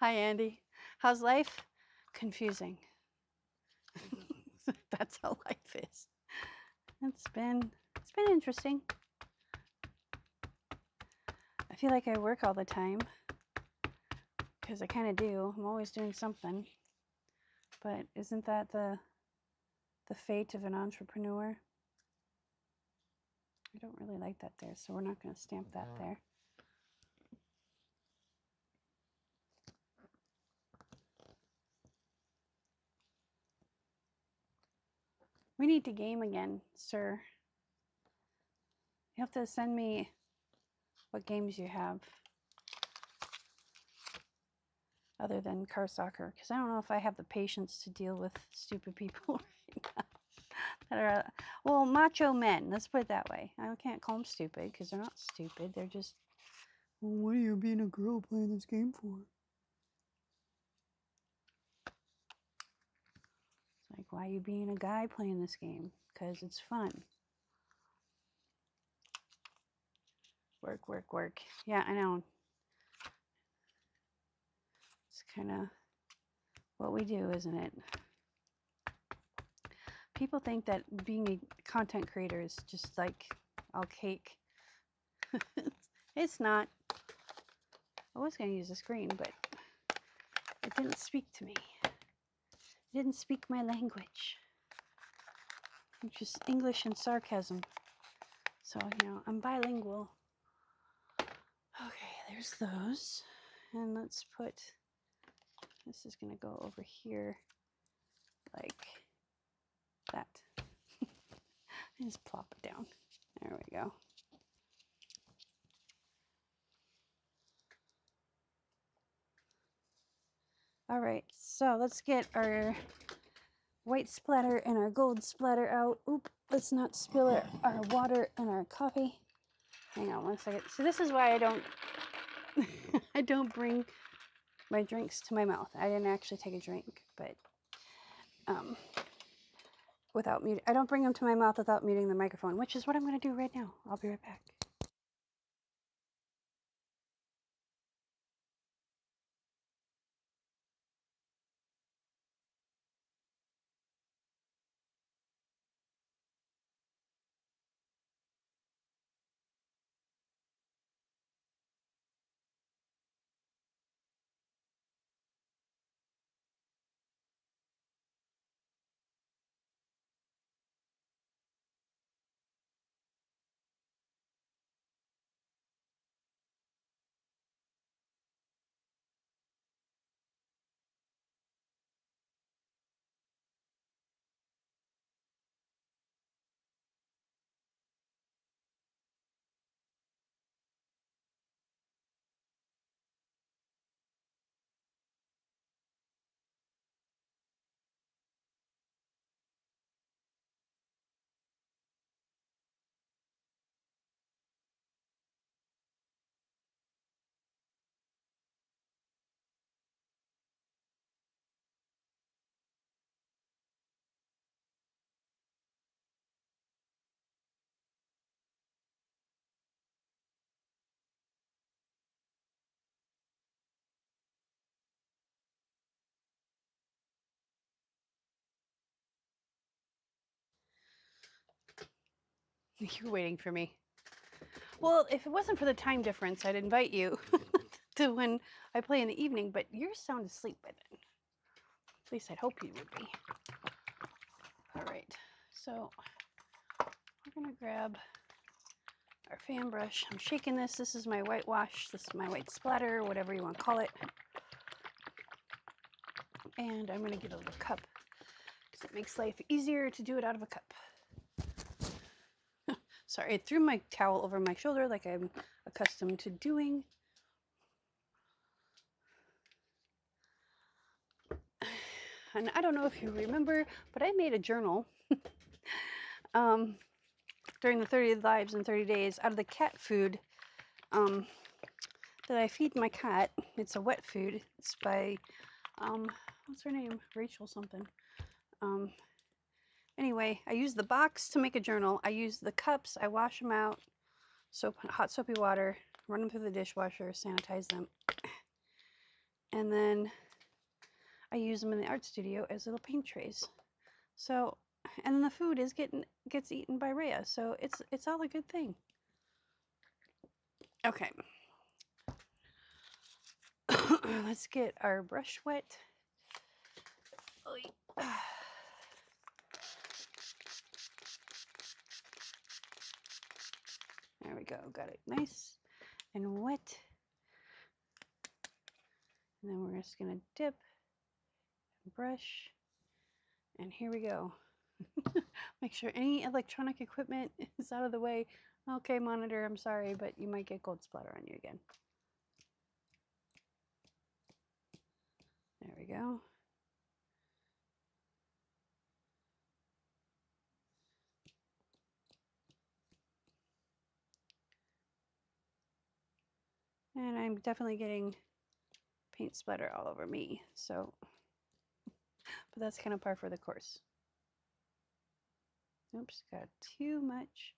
Hi, Andy. How's life? Confusing. That's how life is. It's been interesting. I feel like I work all the time, because I kind of do. I'm always doing something. But isn't that the fate of an entrepreneur? I don't really like that there, so we're not going to stamp that there. We need to game again, sir. You have to send me what games you have other than car soccer, because I don't know if I have the patience to deal with stupid people right now. That are, well, macho men, let's put it that way. I can't call them stupid, because they're not stupid. They're just, well, what are you being a girl playing this game for? It's like, why are you being a guy playing this game? Because it's fun. Work, work, work. Yeah, I know. It's kind of what we do, isn't it? People think that being a content creator is just like all cake. It's not. I was going to use this green, but it didn't speak to me. It didn't speak my language, which is English and sarcasm. So, you know, I'm bilingual. Okay, there's those. And let's put, this is going to go over here like that. Just plop it down. There we go. All right, so let's get our white splatter and our gold splatter out. Oop, let's not spill our water and our coffee. Hang on one second. So this is why I don't I don't bring my drinks to my mouth. I didn't actually take a drink, but without mute, I don't bring them to my mouth without muting the microphone, which is what I'm going to do right now. I'll be right back. You're waiting for me. Well, if it wasn't for the time difference, I'd invite you to when I play in the evening, but you're sound asleep by then. least I'd hope you would be. All right, so we're gonna grab our fan brush. I'm shaking this. This is my whitewash. This is my white splatter, whatever you want to call it. And I'm gonna get a little cup because it makes life easier to do it out of a cup. Sorry, I threw my towel over my shoulder like I'm accustomed to doing. And I don't know if you remember, but I made a journal during the 30 lives in 30 days out of the cat food that I feed my cat. It's a wet food. It's by, what's her name? Rachel something. Anyway, I use the box to make a journal. I use the cups. I wash them out, hot soapy water, run them through the dishwasher, sanitize them. And then I use them in the art studio as little paint trays. So, and then the food gets eaten by Rhea, so it's all a good thing. Okay. Let's get our brush wet. There we go. Got it nice and wet. And then we're just gonna dip and brush. And here we go. Make sure any electronic equipment is out of the way. Okay, monitor, I'm sorry, but you might get gold splatter on you again. There we go. And I'm definitely getting paint splatter all over me, so, but that's kind of par for the course. Oops, got too much.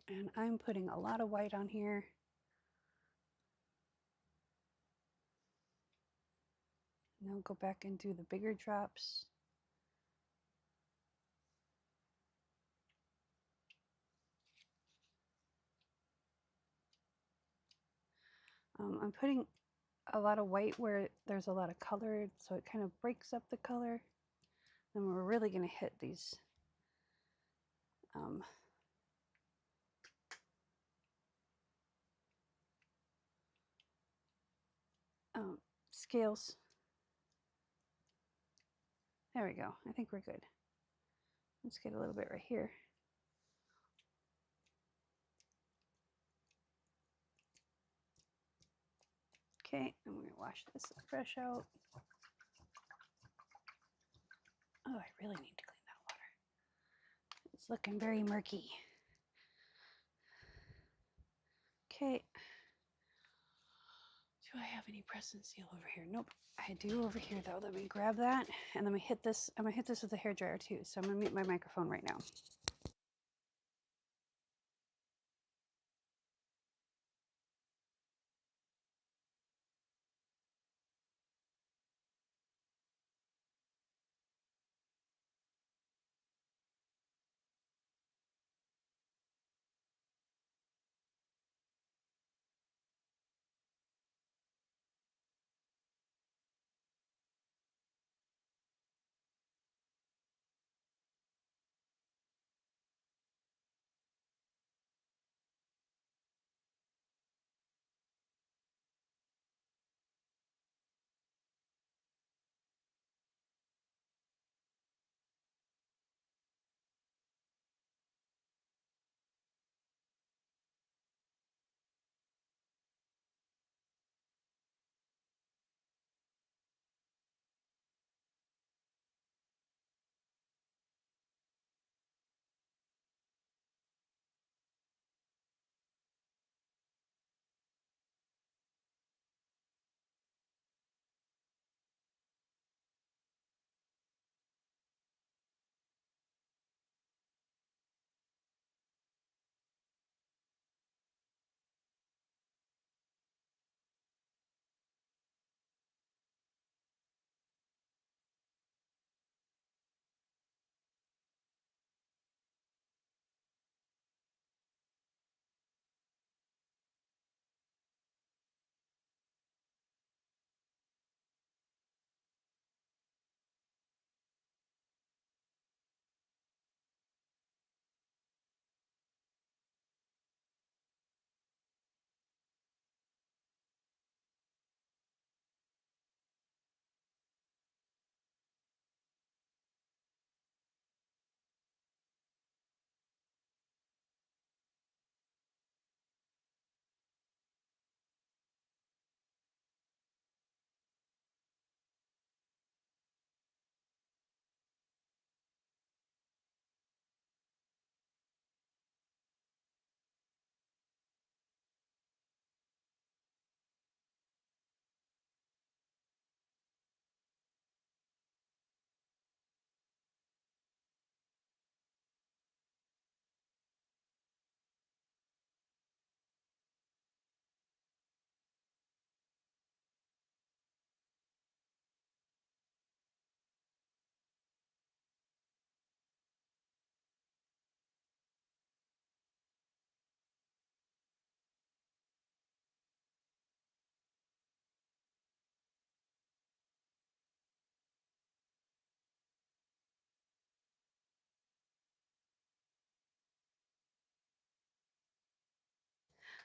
And I'm putting a lot of white on here. And I'll go back and do the bigger drops. I'm putting a lot of white where there's a lot of color, so it kind of breaks up the color. Then we're really going to hit these scales. There we go. I think we're good. Let's get a little bit right here. Okay, I'm going to wash this brush out. Oh, I really need to clean that water. It's looking very murky. Okay. Do I have any press and seal over here? Nope. I do over here though. Let me grab that and let me hit this. I'm gonna hit this with a hairdryer too. So I'm gonna mute my microphone right now.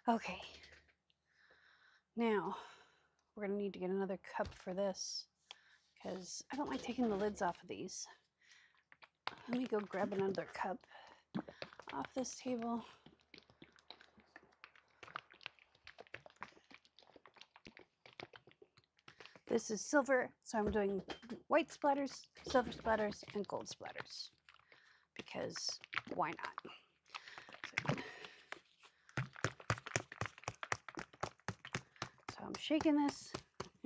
Okay, now we're gonna need to get another cup for this because I don't like taking the lids off of these. Let me go grab another cup off this table. This is silver, so I'm doing white splatters, silver splatters, and gold splatters because why not? So I'm shaking this.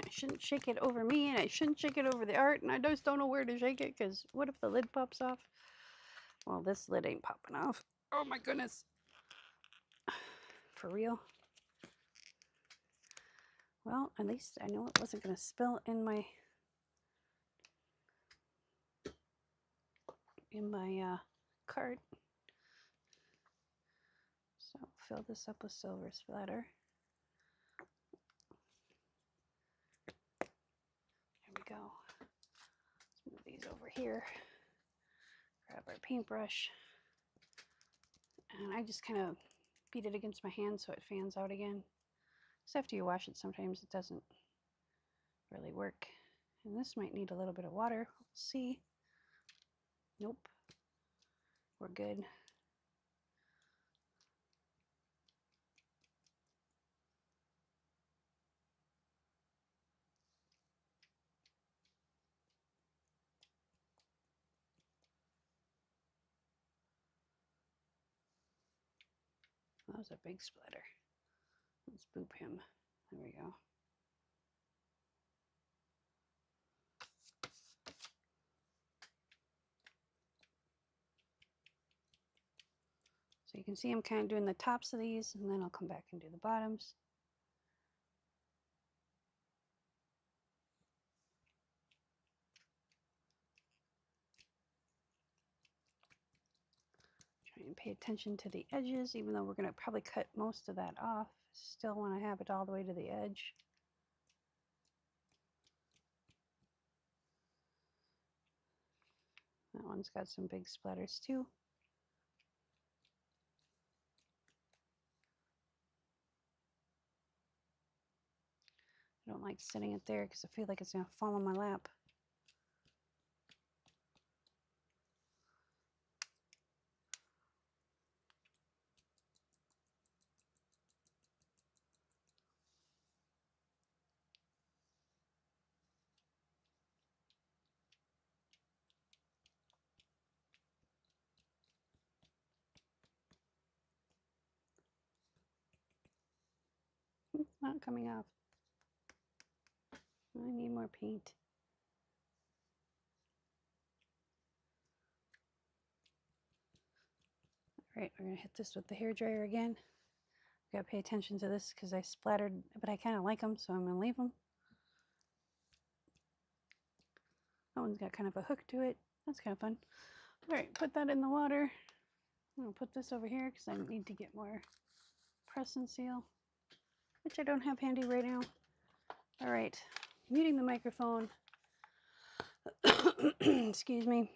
I shouldn't shake it over me, and I shouldn't shake it over the art, and I just don't know where to shake it because what if the lid pops off? Well, this lid ain't popping off. Oh my goodness. For real? Well, at least I know it wasn't going to spill in my cart. So fill this up with silver splatter. There we go. Let's move these over here. Grab our paintbrush. And I just kind of beat it against my hand so it fans out again. Because after you wash it, sometimes it doesn't really work. And this might need a little bit of water. We'll see. Nope. We're good. That was a big splatter. Let's boop him. There we go. So you can see I'm kind of doing the tops of these, and then I'll come back and do the bottoms. Try and pay attention to the edges, even though we're going to probably cut most of that off. Still want to have it all the way to the edge. That one's got some big splatters too. I don't like sitting it there because I feel like it's going to fall on my lap. It's not coming off. I need more paint. All right, we're going to hit this with the hairdryer again. Got to pay attention to this because I splattered, but I kind of like them, so I'm going to leave them. That one's got kind of a hook to it. That's kind of fun. All right, put that in the water. I'm going to put this over here because I need to get more press and seal, which I don't have handy right now. All right, muting the microphone. Excuse me.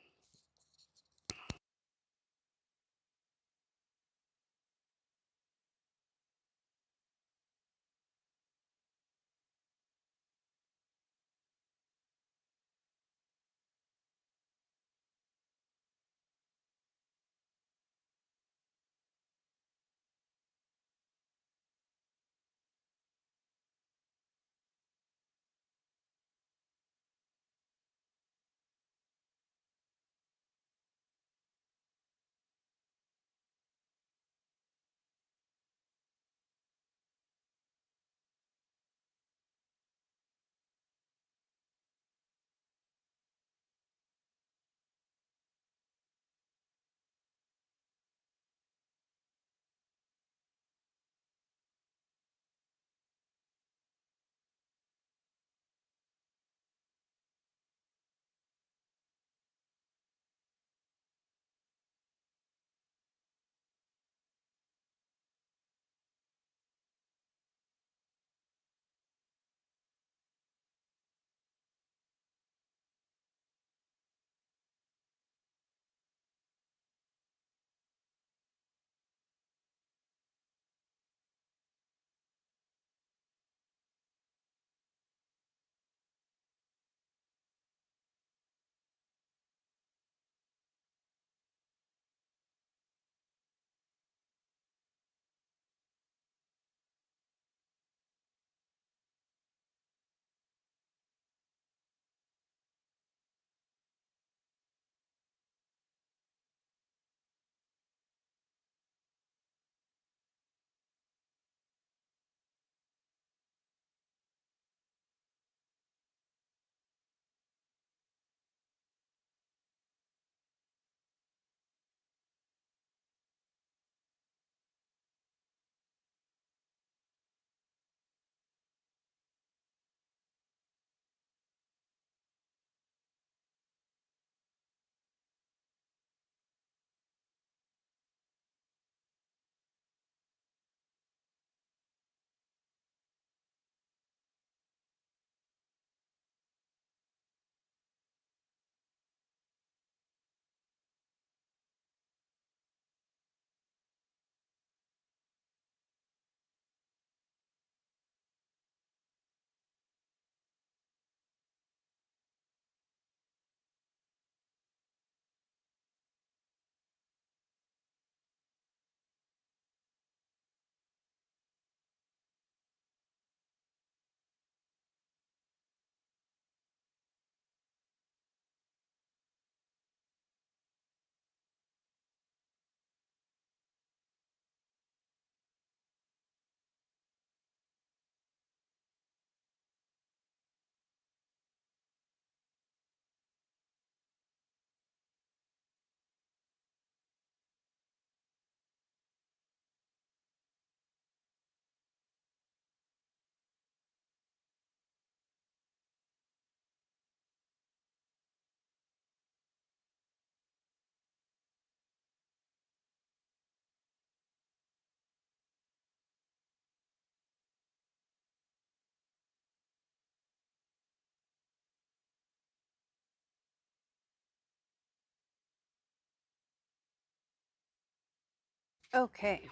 Okay,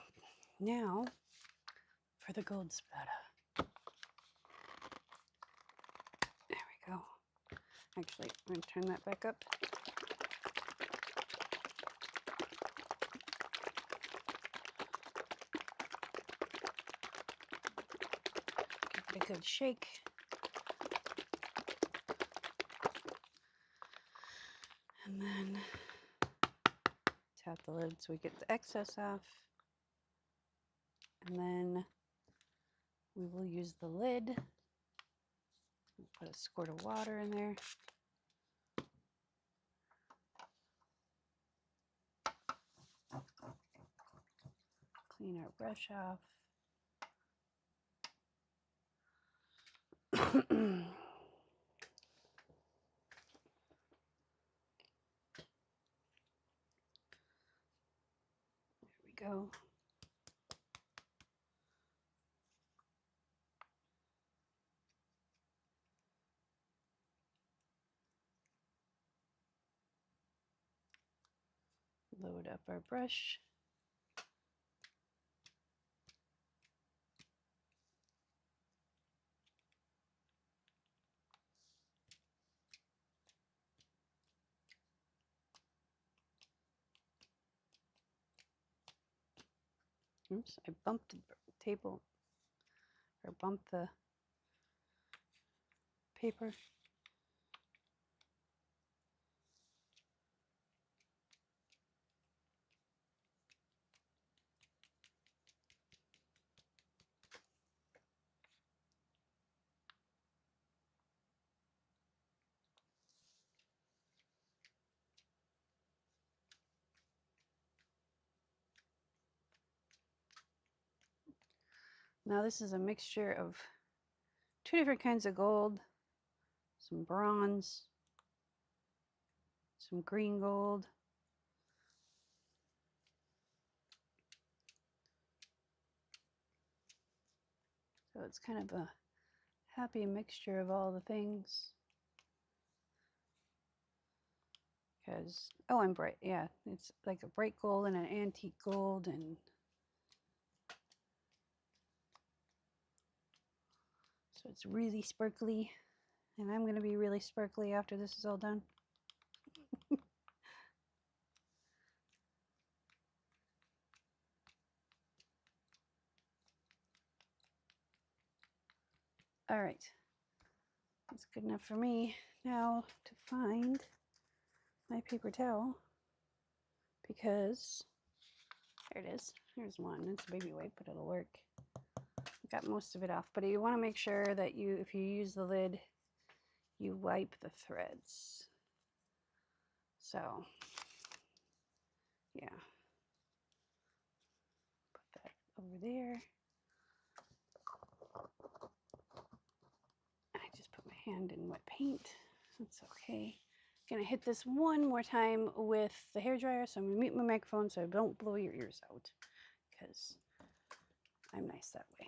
now for the gold splatter. There we go. Actually, I'm going to turn that back up. Give it a good shake. And then tap the lid so we get the excess off. And then we will use the lid. Put a squirt of water in there. Clean our brush off. There we go. Load up our brush. Oops, I bumped the table, or bumped the paper. Now this is a mixture of 2 different kinds of gold, some bronze, some green gold. So it's kind of a happy mixture of all the things. Because, oh, and bright, yeah, it's like a bright gold and an antique gold, and so it's really sparkly, and I'm going to be really sparkly after this is all done. All right, that's good enough for me. Now to find my paper towel, because there it is. Here's one. It's a baby wipe, but it'll work. Got most of it off, but you want to make sure that if you use the lid, you wipe the threads. So, yeah. Put that over there. I just put my hand in wet paint. That's okay. Gonna hit this one more time with the hairdryer, so I'm gonna mute my microphone so I don't blow your ears out, because I'm nice that way.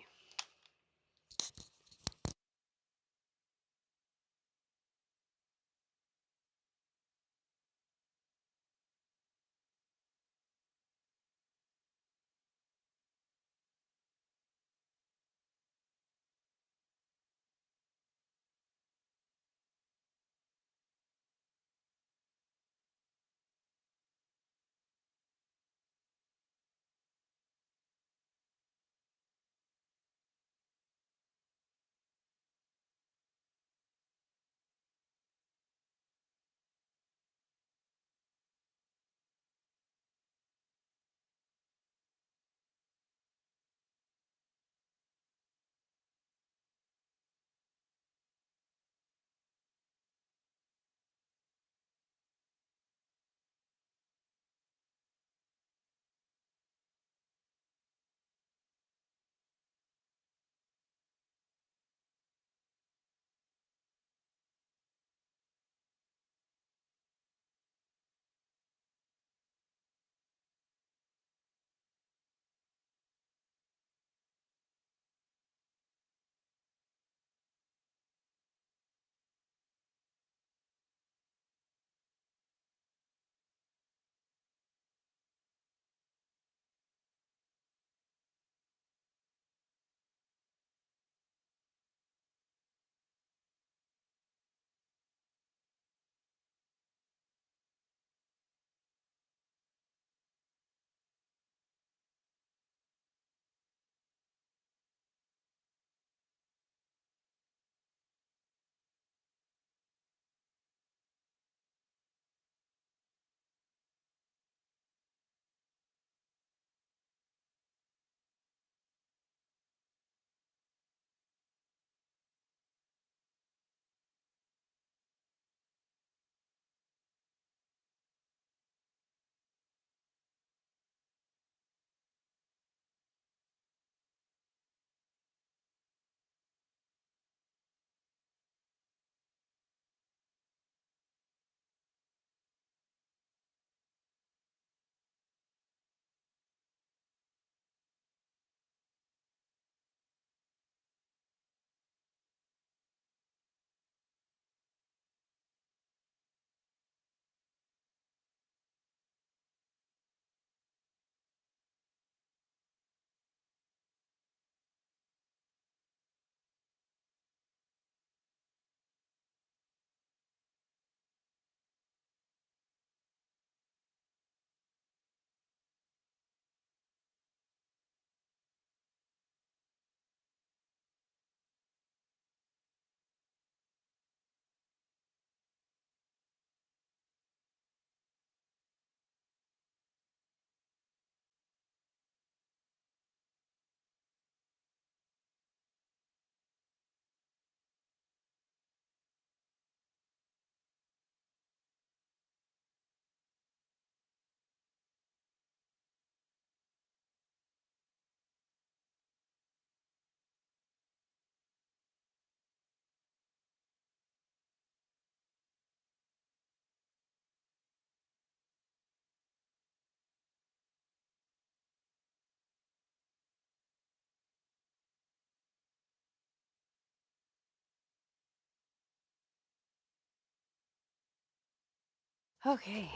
Okay,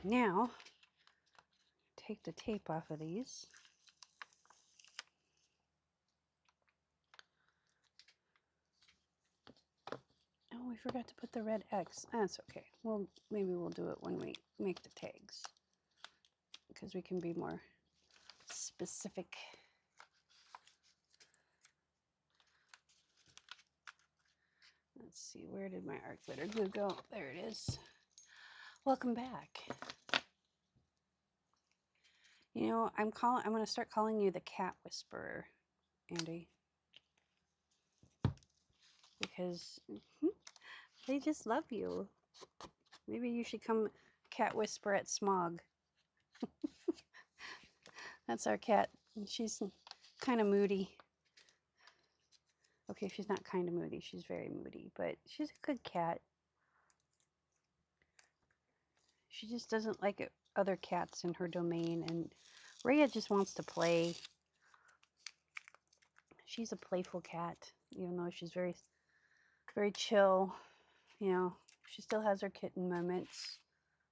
now take the tape off of these. Oh, we forgot to put the red X. That's okay. Well, maybe we'll do it when we make the tags, because we can be more specific. Let's see, where did my art glitter glue go? There it is. Welcome back. You know, I'm going to start calling you the cat whisperer, Andy, because they just love you. Maybe you should come cat whisper at Smog. That's our cat. She's kind of moody. Okay, she's not kind of moody. She's very moody, but she's a good cat. She just doesn't like other cats in her domain, and Rhea just wants to play. She's a playful cat, even though she's very, very chill. You know, she still has her kitten moments.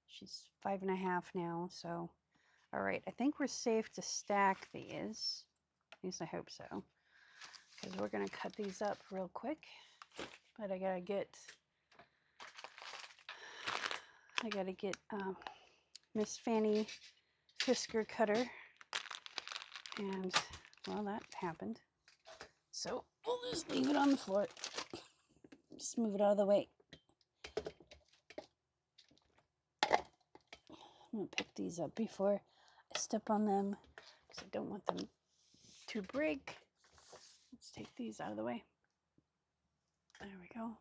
She's 5.5 now, so all right. I think we're safe to stack these. At least I hope so, because we're gonna cut these up real quick. But I gotta get Miss Fanny Fisker cutter, and well, that happened. So we'll just leave it on the floor. Just move it out of the way. I'm gonna pick these up before I step on them, because I don't want them to break. Let's take these out of the way. There we go.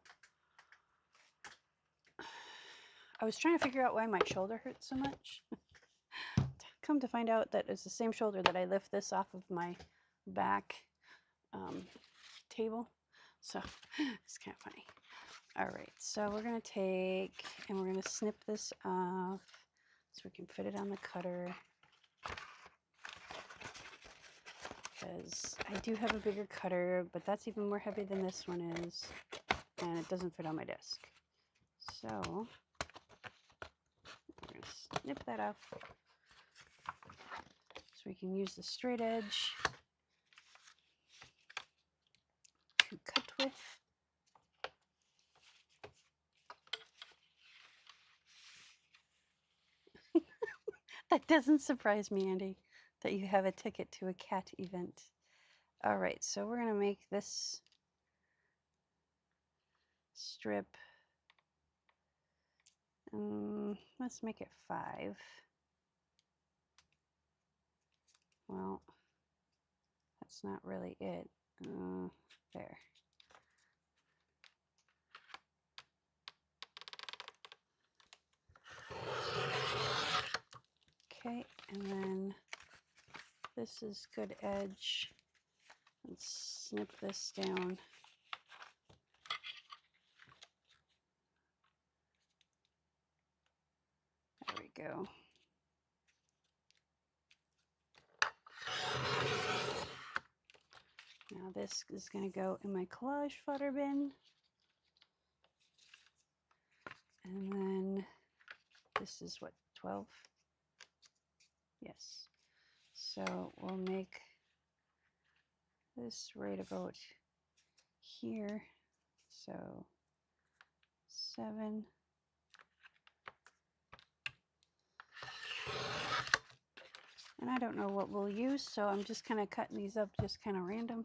I was trying to figure out why my shoulder hurts so much. Come to find out that it's the same shoulder that I lift this off of my back table. So it's kind of funny. All right, so we're going to take and we're going to snip this off so we can fit it on the cutter, because I do have a bigger cutter, but that's even more heavy than this one is, and it doesn't fit on my desk. So we're going to snip that off so we can use the straight edge to cut with. That doesn't surprise me, Andy, that you have a ticket to a cat event. All right, so we're going to make this strip, let's make it 5. Well, that's not really it. There. Okay, and then this is good edge. Let's snip this down. There we go. Now this is going to go in my collage fodder bin. And then this is what, 12? Yes. So we'll make this right about here. So 7. And I don't know what we'll use, so I'm just kind of cutting these up just kind of random.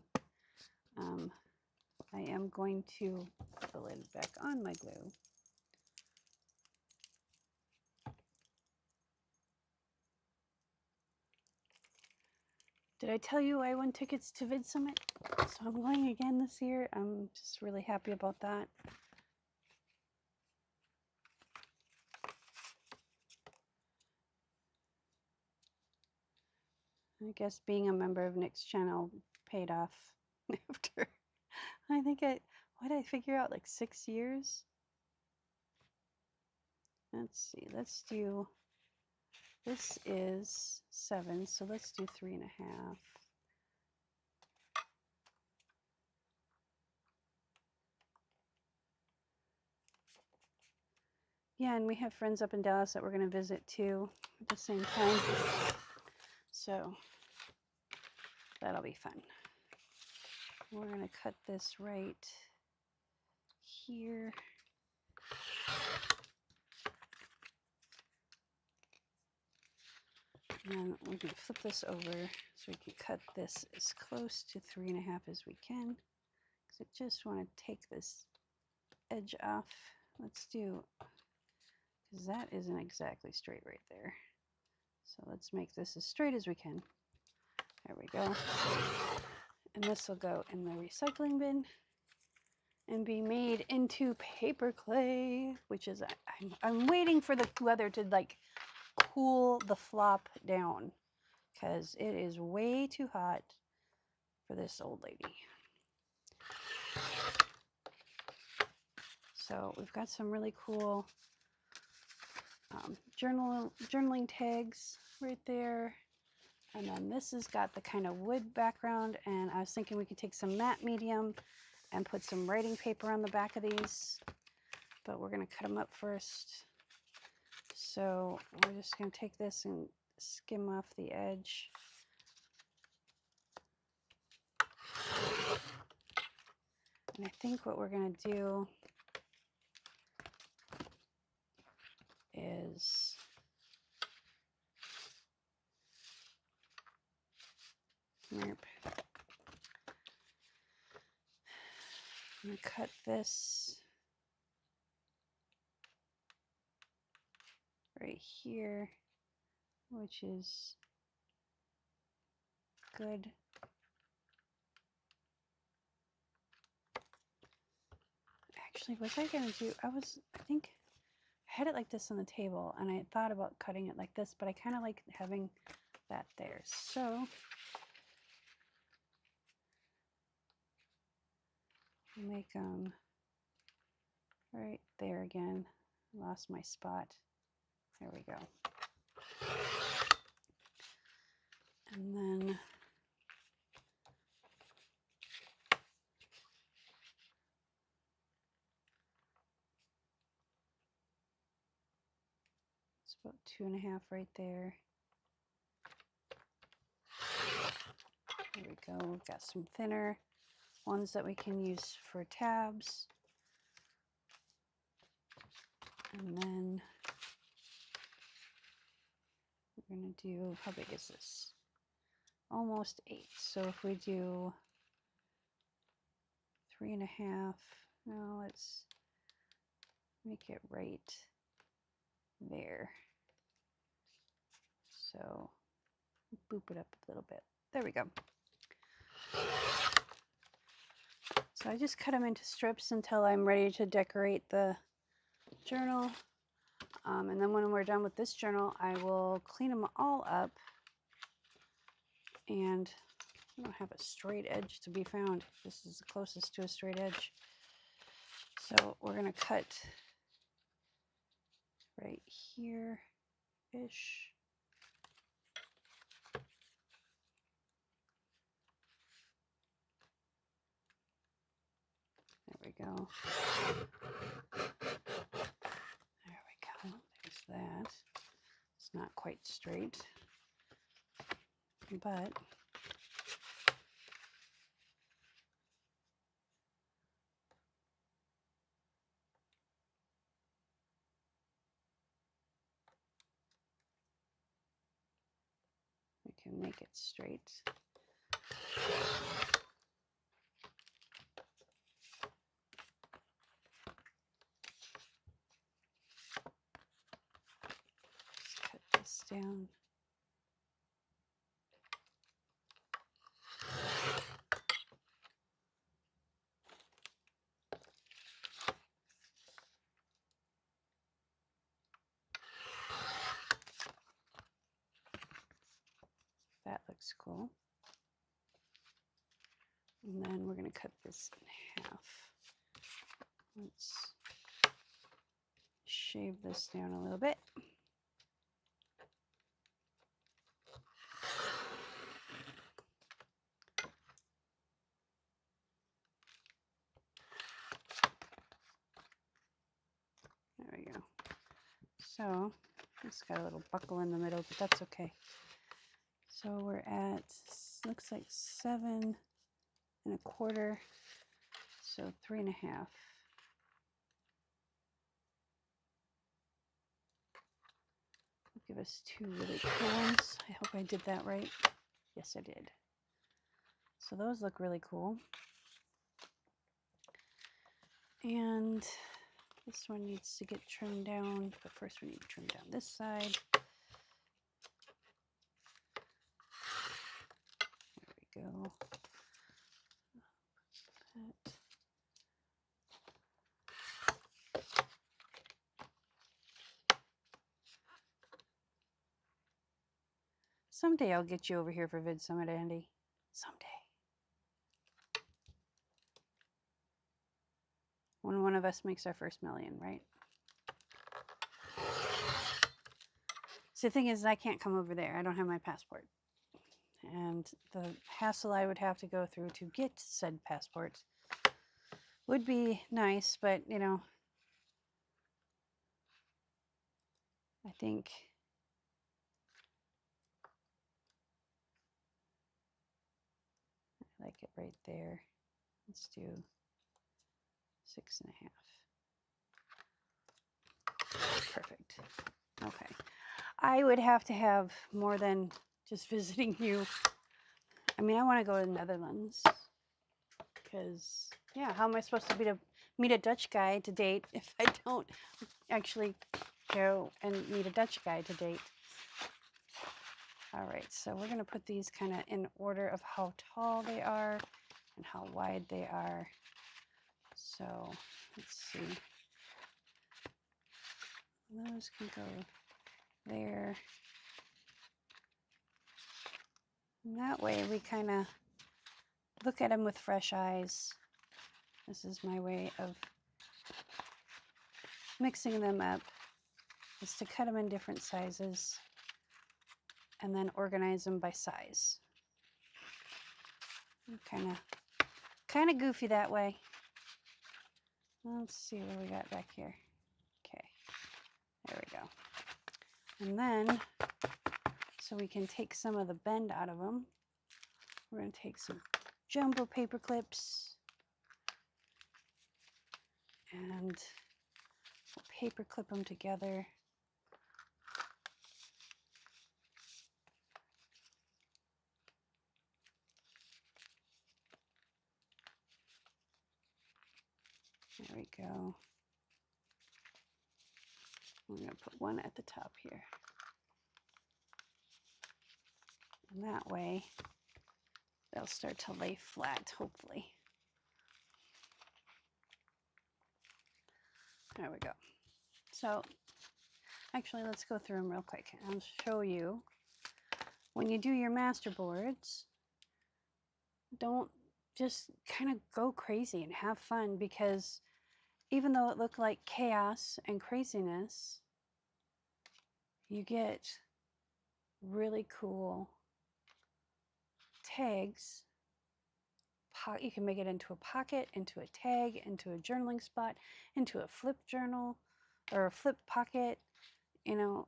I am going to put the lid back on my glue. Did I tell you I won tickets to Vid Summit? So I'm going again this year. I'm just really happy about that. I guess being a member of Nick's channel paid off after, I think what did I figure out, like 6 years? Let's see, let's do, this is 7, so let's do 3.5. Yeah, and we have friends up in Dallas that we're going to visit too at the same time. So that'll be fun. We're going to cut this right here. And then we can flip this over so we can cut this as close to 3.5 as we can. Because I just want to take this edge off. Let's do, because that isn't exactly straight right there. So let's make this as straight as we can. There we go. And this will go in the recycling bin and be made into paper clay, which is, I'm waiting for the weather to like cool the flop down because it is way too hot for this old lady. So we've got some really cool journaling tags right there. And then this has got the kind of wood background, and I was thinking we could take some matte medium and put some writing paper on the back of these, but we're going to cut them up first. So we're just going to take this and skim off the edge. And I think what we're going to do is I'm going to cut this right here, which is good. Actually, was I going to do, I think I had it like this on the table, and I thought about cutting it like this, but I kind of like having that there. So make them right there again. Lost my spot. There we go. And then it's about 2.5 right there. There we go. We've got some thinner ones that we can use for tabs. And then we're going to do, how big is this? Almost 8. So if we do 3.5, no, let's make it right there. So boop it up a little bit. There we go. So I just cut them into strips until I'm ready to decorate the journal. And then when we're done with this journal, I will clean them all up. And I don't have a straight edge to be found. This is the closest to a straight edge. So we're going to cut right here-ish. There we go. There we go. There's that. It's not quite straight, but we can make it straight. Cut this down. That looks cool. And then we're going to cut this in half. Let's shave this down a little bit. There we go. So it's got a little buckle in the middle, but that's okay. So we're at, looks like 7 1/4. So 3 1/2. Give us 2 really cool ones. I hope I did that right. Yes, I did. So those look really cool. And this one needs to get trimmed down, but first we need to trim down this side. There we go. That. Someday I'll get you over here for Vid Summit, Andy. Someday. When one of us makes our first million, right? So the thing is, I can't come over there. I don't have my passport. And the hassle I would have to go through to get said passport would be nice, but, you know, I think I like it right there. Let's do 6 1/2. Perfect. Okay. I would have to have more than just visiting you. I mean, I want to go to the Netherlands because, yeah, how am I supposed to be to meet a Dutch guy to date if I don't actually go and meet a Dutch guy to date? All right, so we're going to put these kind of in order of how tall they are and how wide they are. So let's see. Those can go there. And that way we kind of look at them with fresh eyes. This is my way of mixing them up, is to cut them in different sizes and then organize them by size. Kind of goofy that way. Let's see what we got back here. Okay, there we go. And then, so we can take some of the bend out of them, we're going to take some jumbo paper clips and we'll paper clip them together. There we go. We're going to put one at the top here. And that way, they'll start to lay flat, hopefully. There we go. So, actually, let's go through them real quick. I'll show you. When you do your masterboards, don't just kind of go crazy and have fun, because even though it looked like chaos and craziness, you get really cool tags. You can make it into a pocket, into a tag, into a journaling spot, into a flip journal or a flip pocket, you know,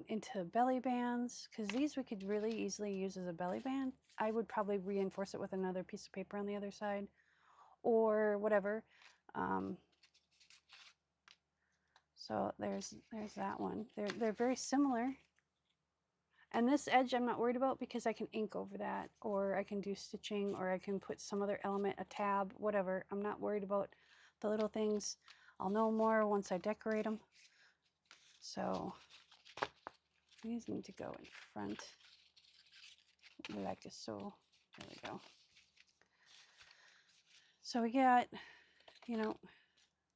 into belly bands, because these we could really easily use as a belly band. I would probably reinforce it with another piece of paper on the other side or whatever. So there's that one. They're very similar. And this edge I'm not worried about because I can ink over that, or I can do stitching, or I can put some other element, a tab, whatever. I'm not worried about the little things. I'll know more once I decorate them. So these need to go in front like so. There we go. So we got, you know,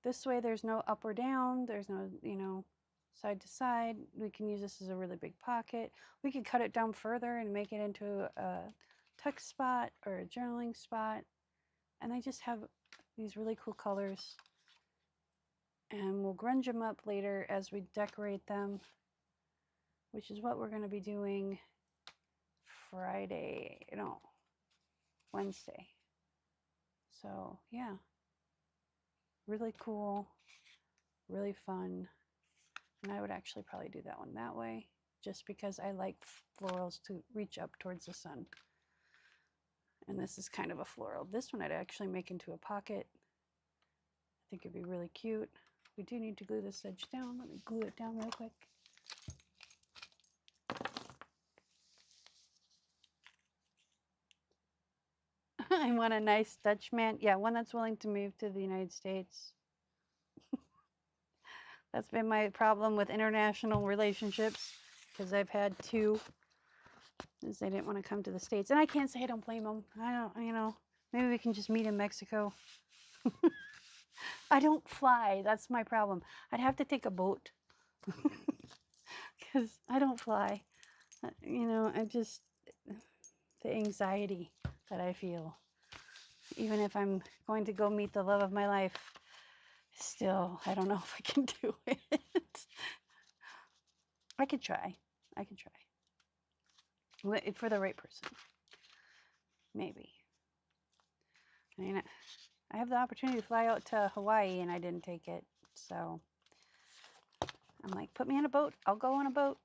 this way there's no up or down. There's no, you know, side to side. We can use this as a really big pocket. We could cut it down further and make it into a tuck spot or a journaling spot. And they just have these really cool colors. And we'll grunge them up later as we decorate them, which is what we're going to be doing Wednesday. So yeah, really cool, really fun. And I would actually probably do that one that way, just because I like florals to reach up towards the sun. And this is kind of a floral. This one I'd actually make into a pocket. I think it'd be really cute. We do need to glue this edge down. Let me glue it down real quick. I want a nice Dutch man. Yeah, one that's willing to move to the United States. That's been my problem with international relationships, because I've had two, is they didn't want to come to the States. And I can't say I don't blame them. I don't, you know, maybe we can just meet in Mexico. I don't fly. That's my problem. I'd have to take a boat because I don't fly. You know, I just, the anxiety that I feel, even if I'm going to go meet the love of my life, still, I don't know if I can do it. I could try. I could try. For the right person. Maybe. I mean, I have the opportunity to fly out to Hawaii and I didn't take it. So I'm like, put me on a boat. I'll go on a boat.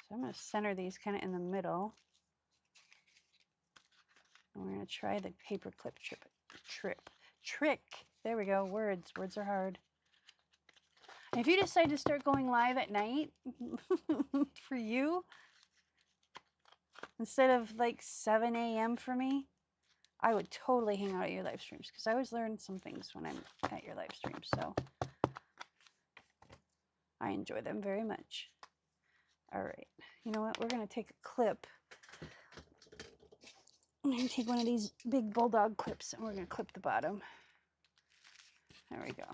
So I'm going to center these kind of in the middle. And we're going to try the paper clip trick. There we go. Words are hard. And if you decide to start going live at night for you, instead of like 7 a.m. for me, I would totally hang out at your live streams, because I always learn some things when I'm at your live streams. So I enjoy them very much. All right. You know what? We're going to take a clip. I'm going to take one of these big bulldog clips and we're going to clip the bottom. There we go.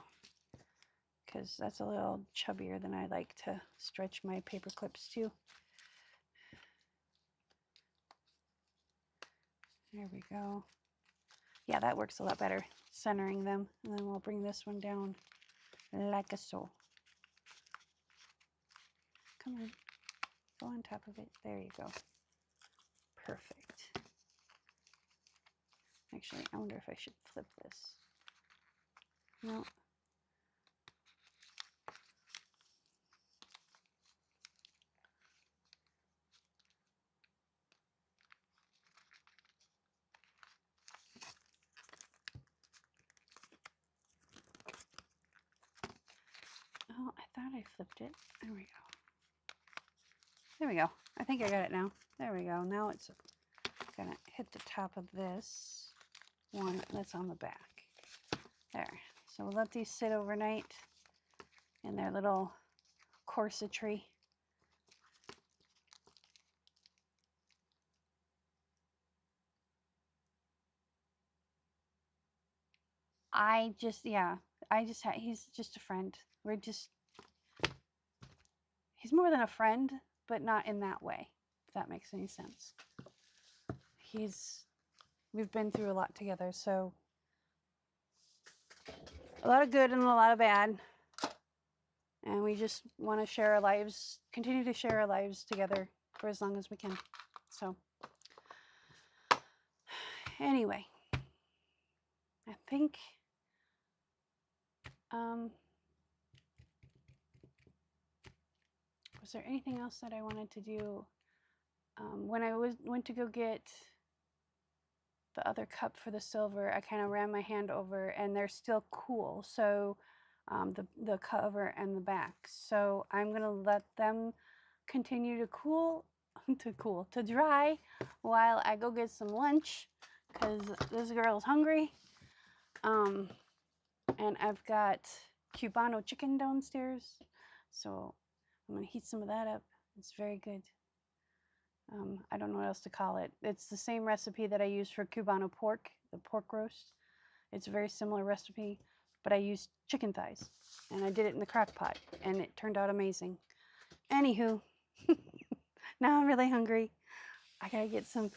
Because that's a little chubbier than I like to stretch my paper clips to. There we go. Yeah, that works a lot better, centering them. And then we'll bring this one down like a so. Come on, go on top of it. There you go. Perfect. Actually, I wonder if I should flip this. No. Oh, I thought I flipped it. There we go. There we go. I think I got it now. There we go. Now it's gonna hit the top of this one that's on the back. There. So we'll let these sit overnight in their little corsetry. He's just a friend. He's more than a friend, but not in that way, if that makes any sense. We've been through a lot together, so a lot of good and a lot of bad. And we just want to share our lives, continue to share our lives together for as long as we can. So anyway, I think was there anything else that I wanted to do? When I went to go get the other cup for the silver, I kind of ran my hand over, and they're still cool. So the cover and the back. So I'm gonna let them continue to dry while I go get some lunch, because this girl's hungry. And I've got Cubano chicken downstairs, so I'm gonna heat some of that up. It's very good. I don't know what else to call it. It's the same recipe that I use for Cubano pork, the pork roast. It's a very similar recipe, but I used chicken thighs, and I did it in the crock pot, and it turned out amazing. Anywho, now I'm really hungry. I gotta get some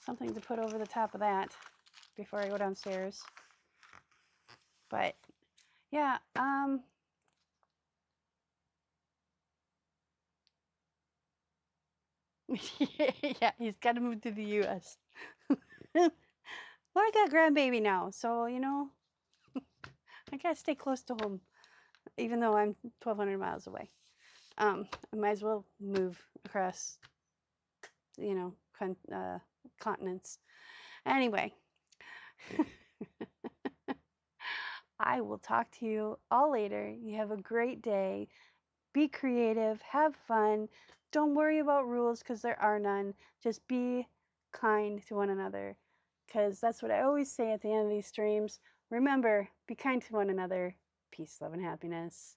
something to put over the top of that before I go downstairs. But yeah, Yeah, he's got to move to the U.S. Well, I got grandbaby now, so you know, I gotta stay close to home, even though I'm 1,200 miles away. I might as well move across, you know, continents. Anyway, I will talk to you all later. You have a great day. Be creative, have fun. Don't worry about rules because there are none. Just be kind to one another because that's what I always say at the end of these streams. Remember, be kind to one another. Peace, love, and happiness.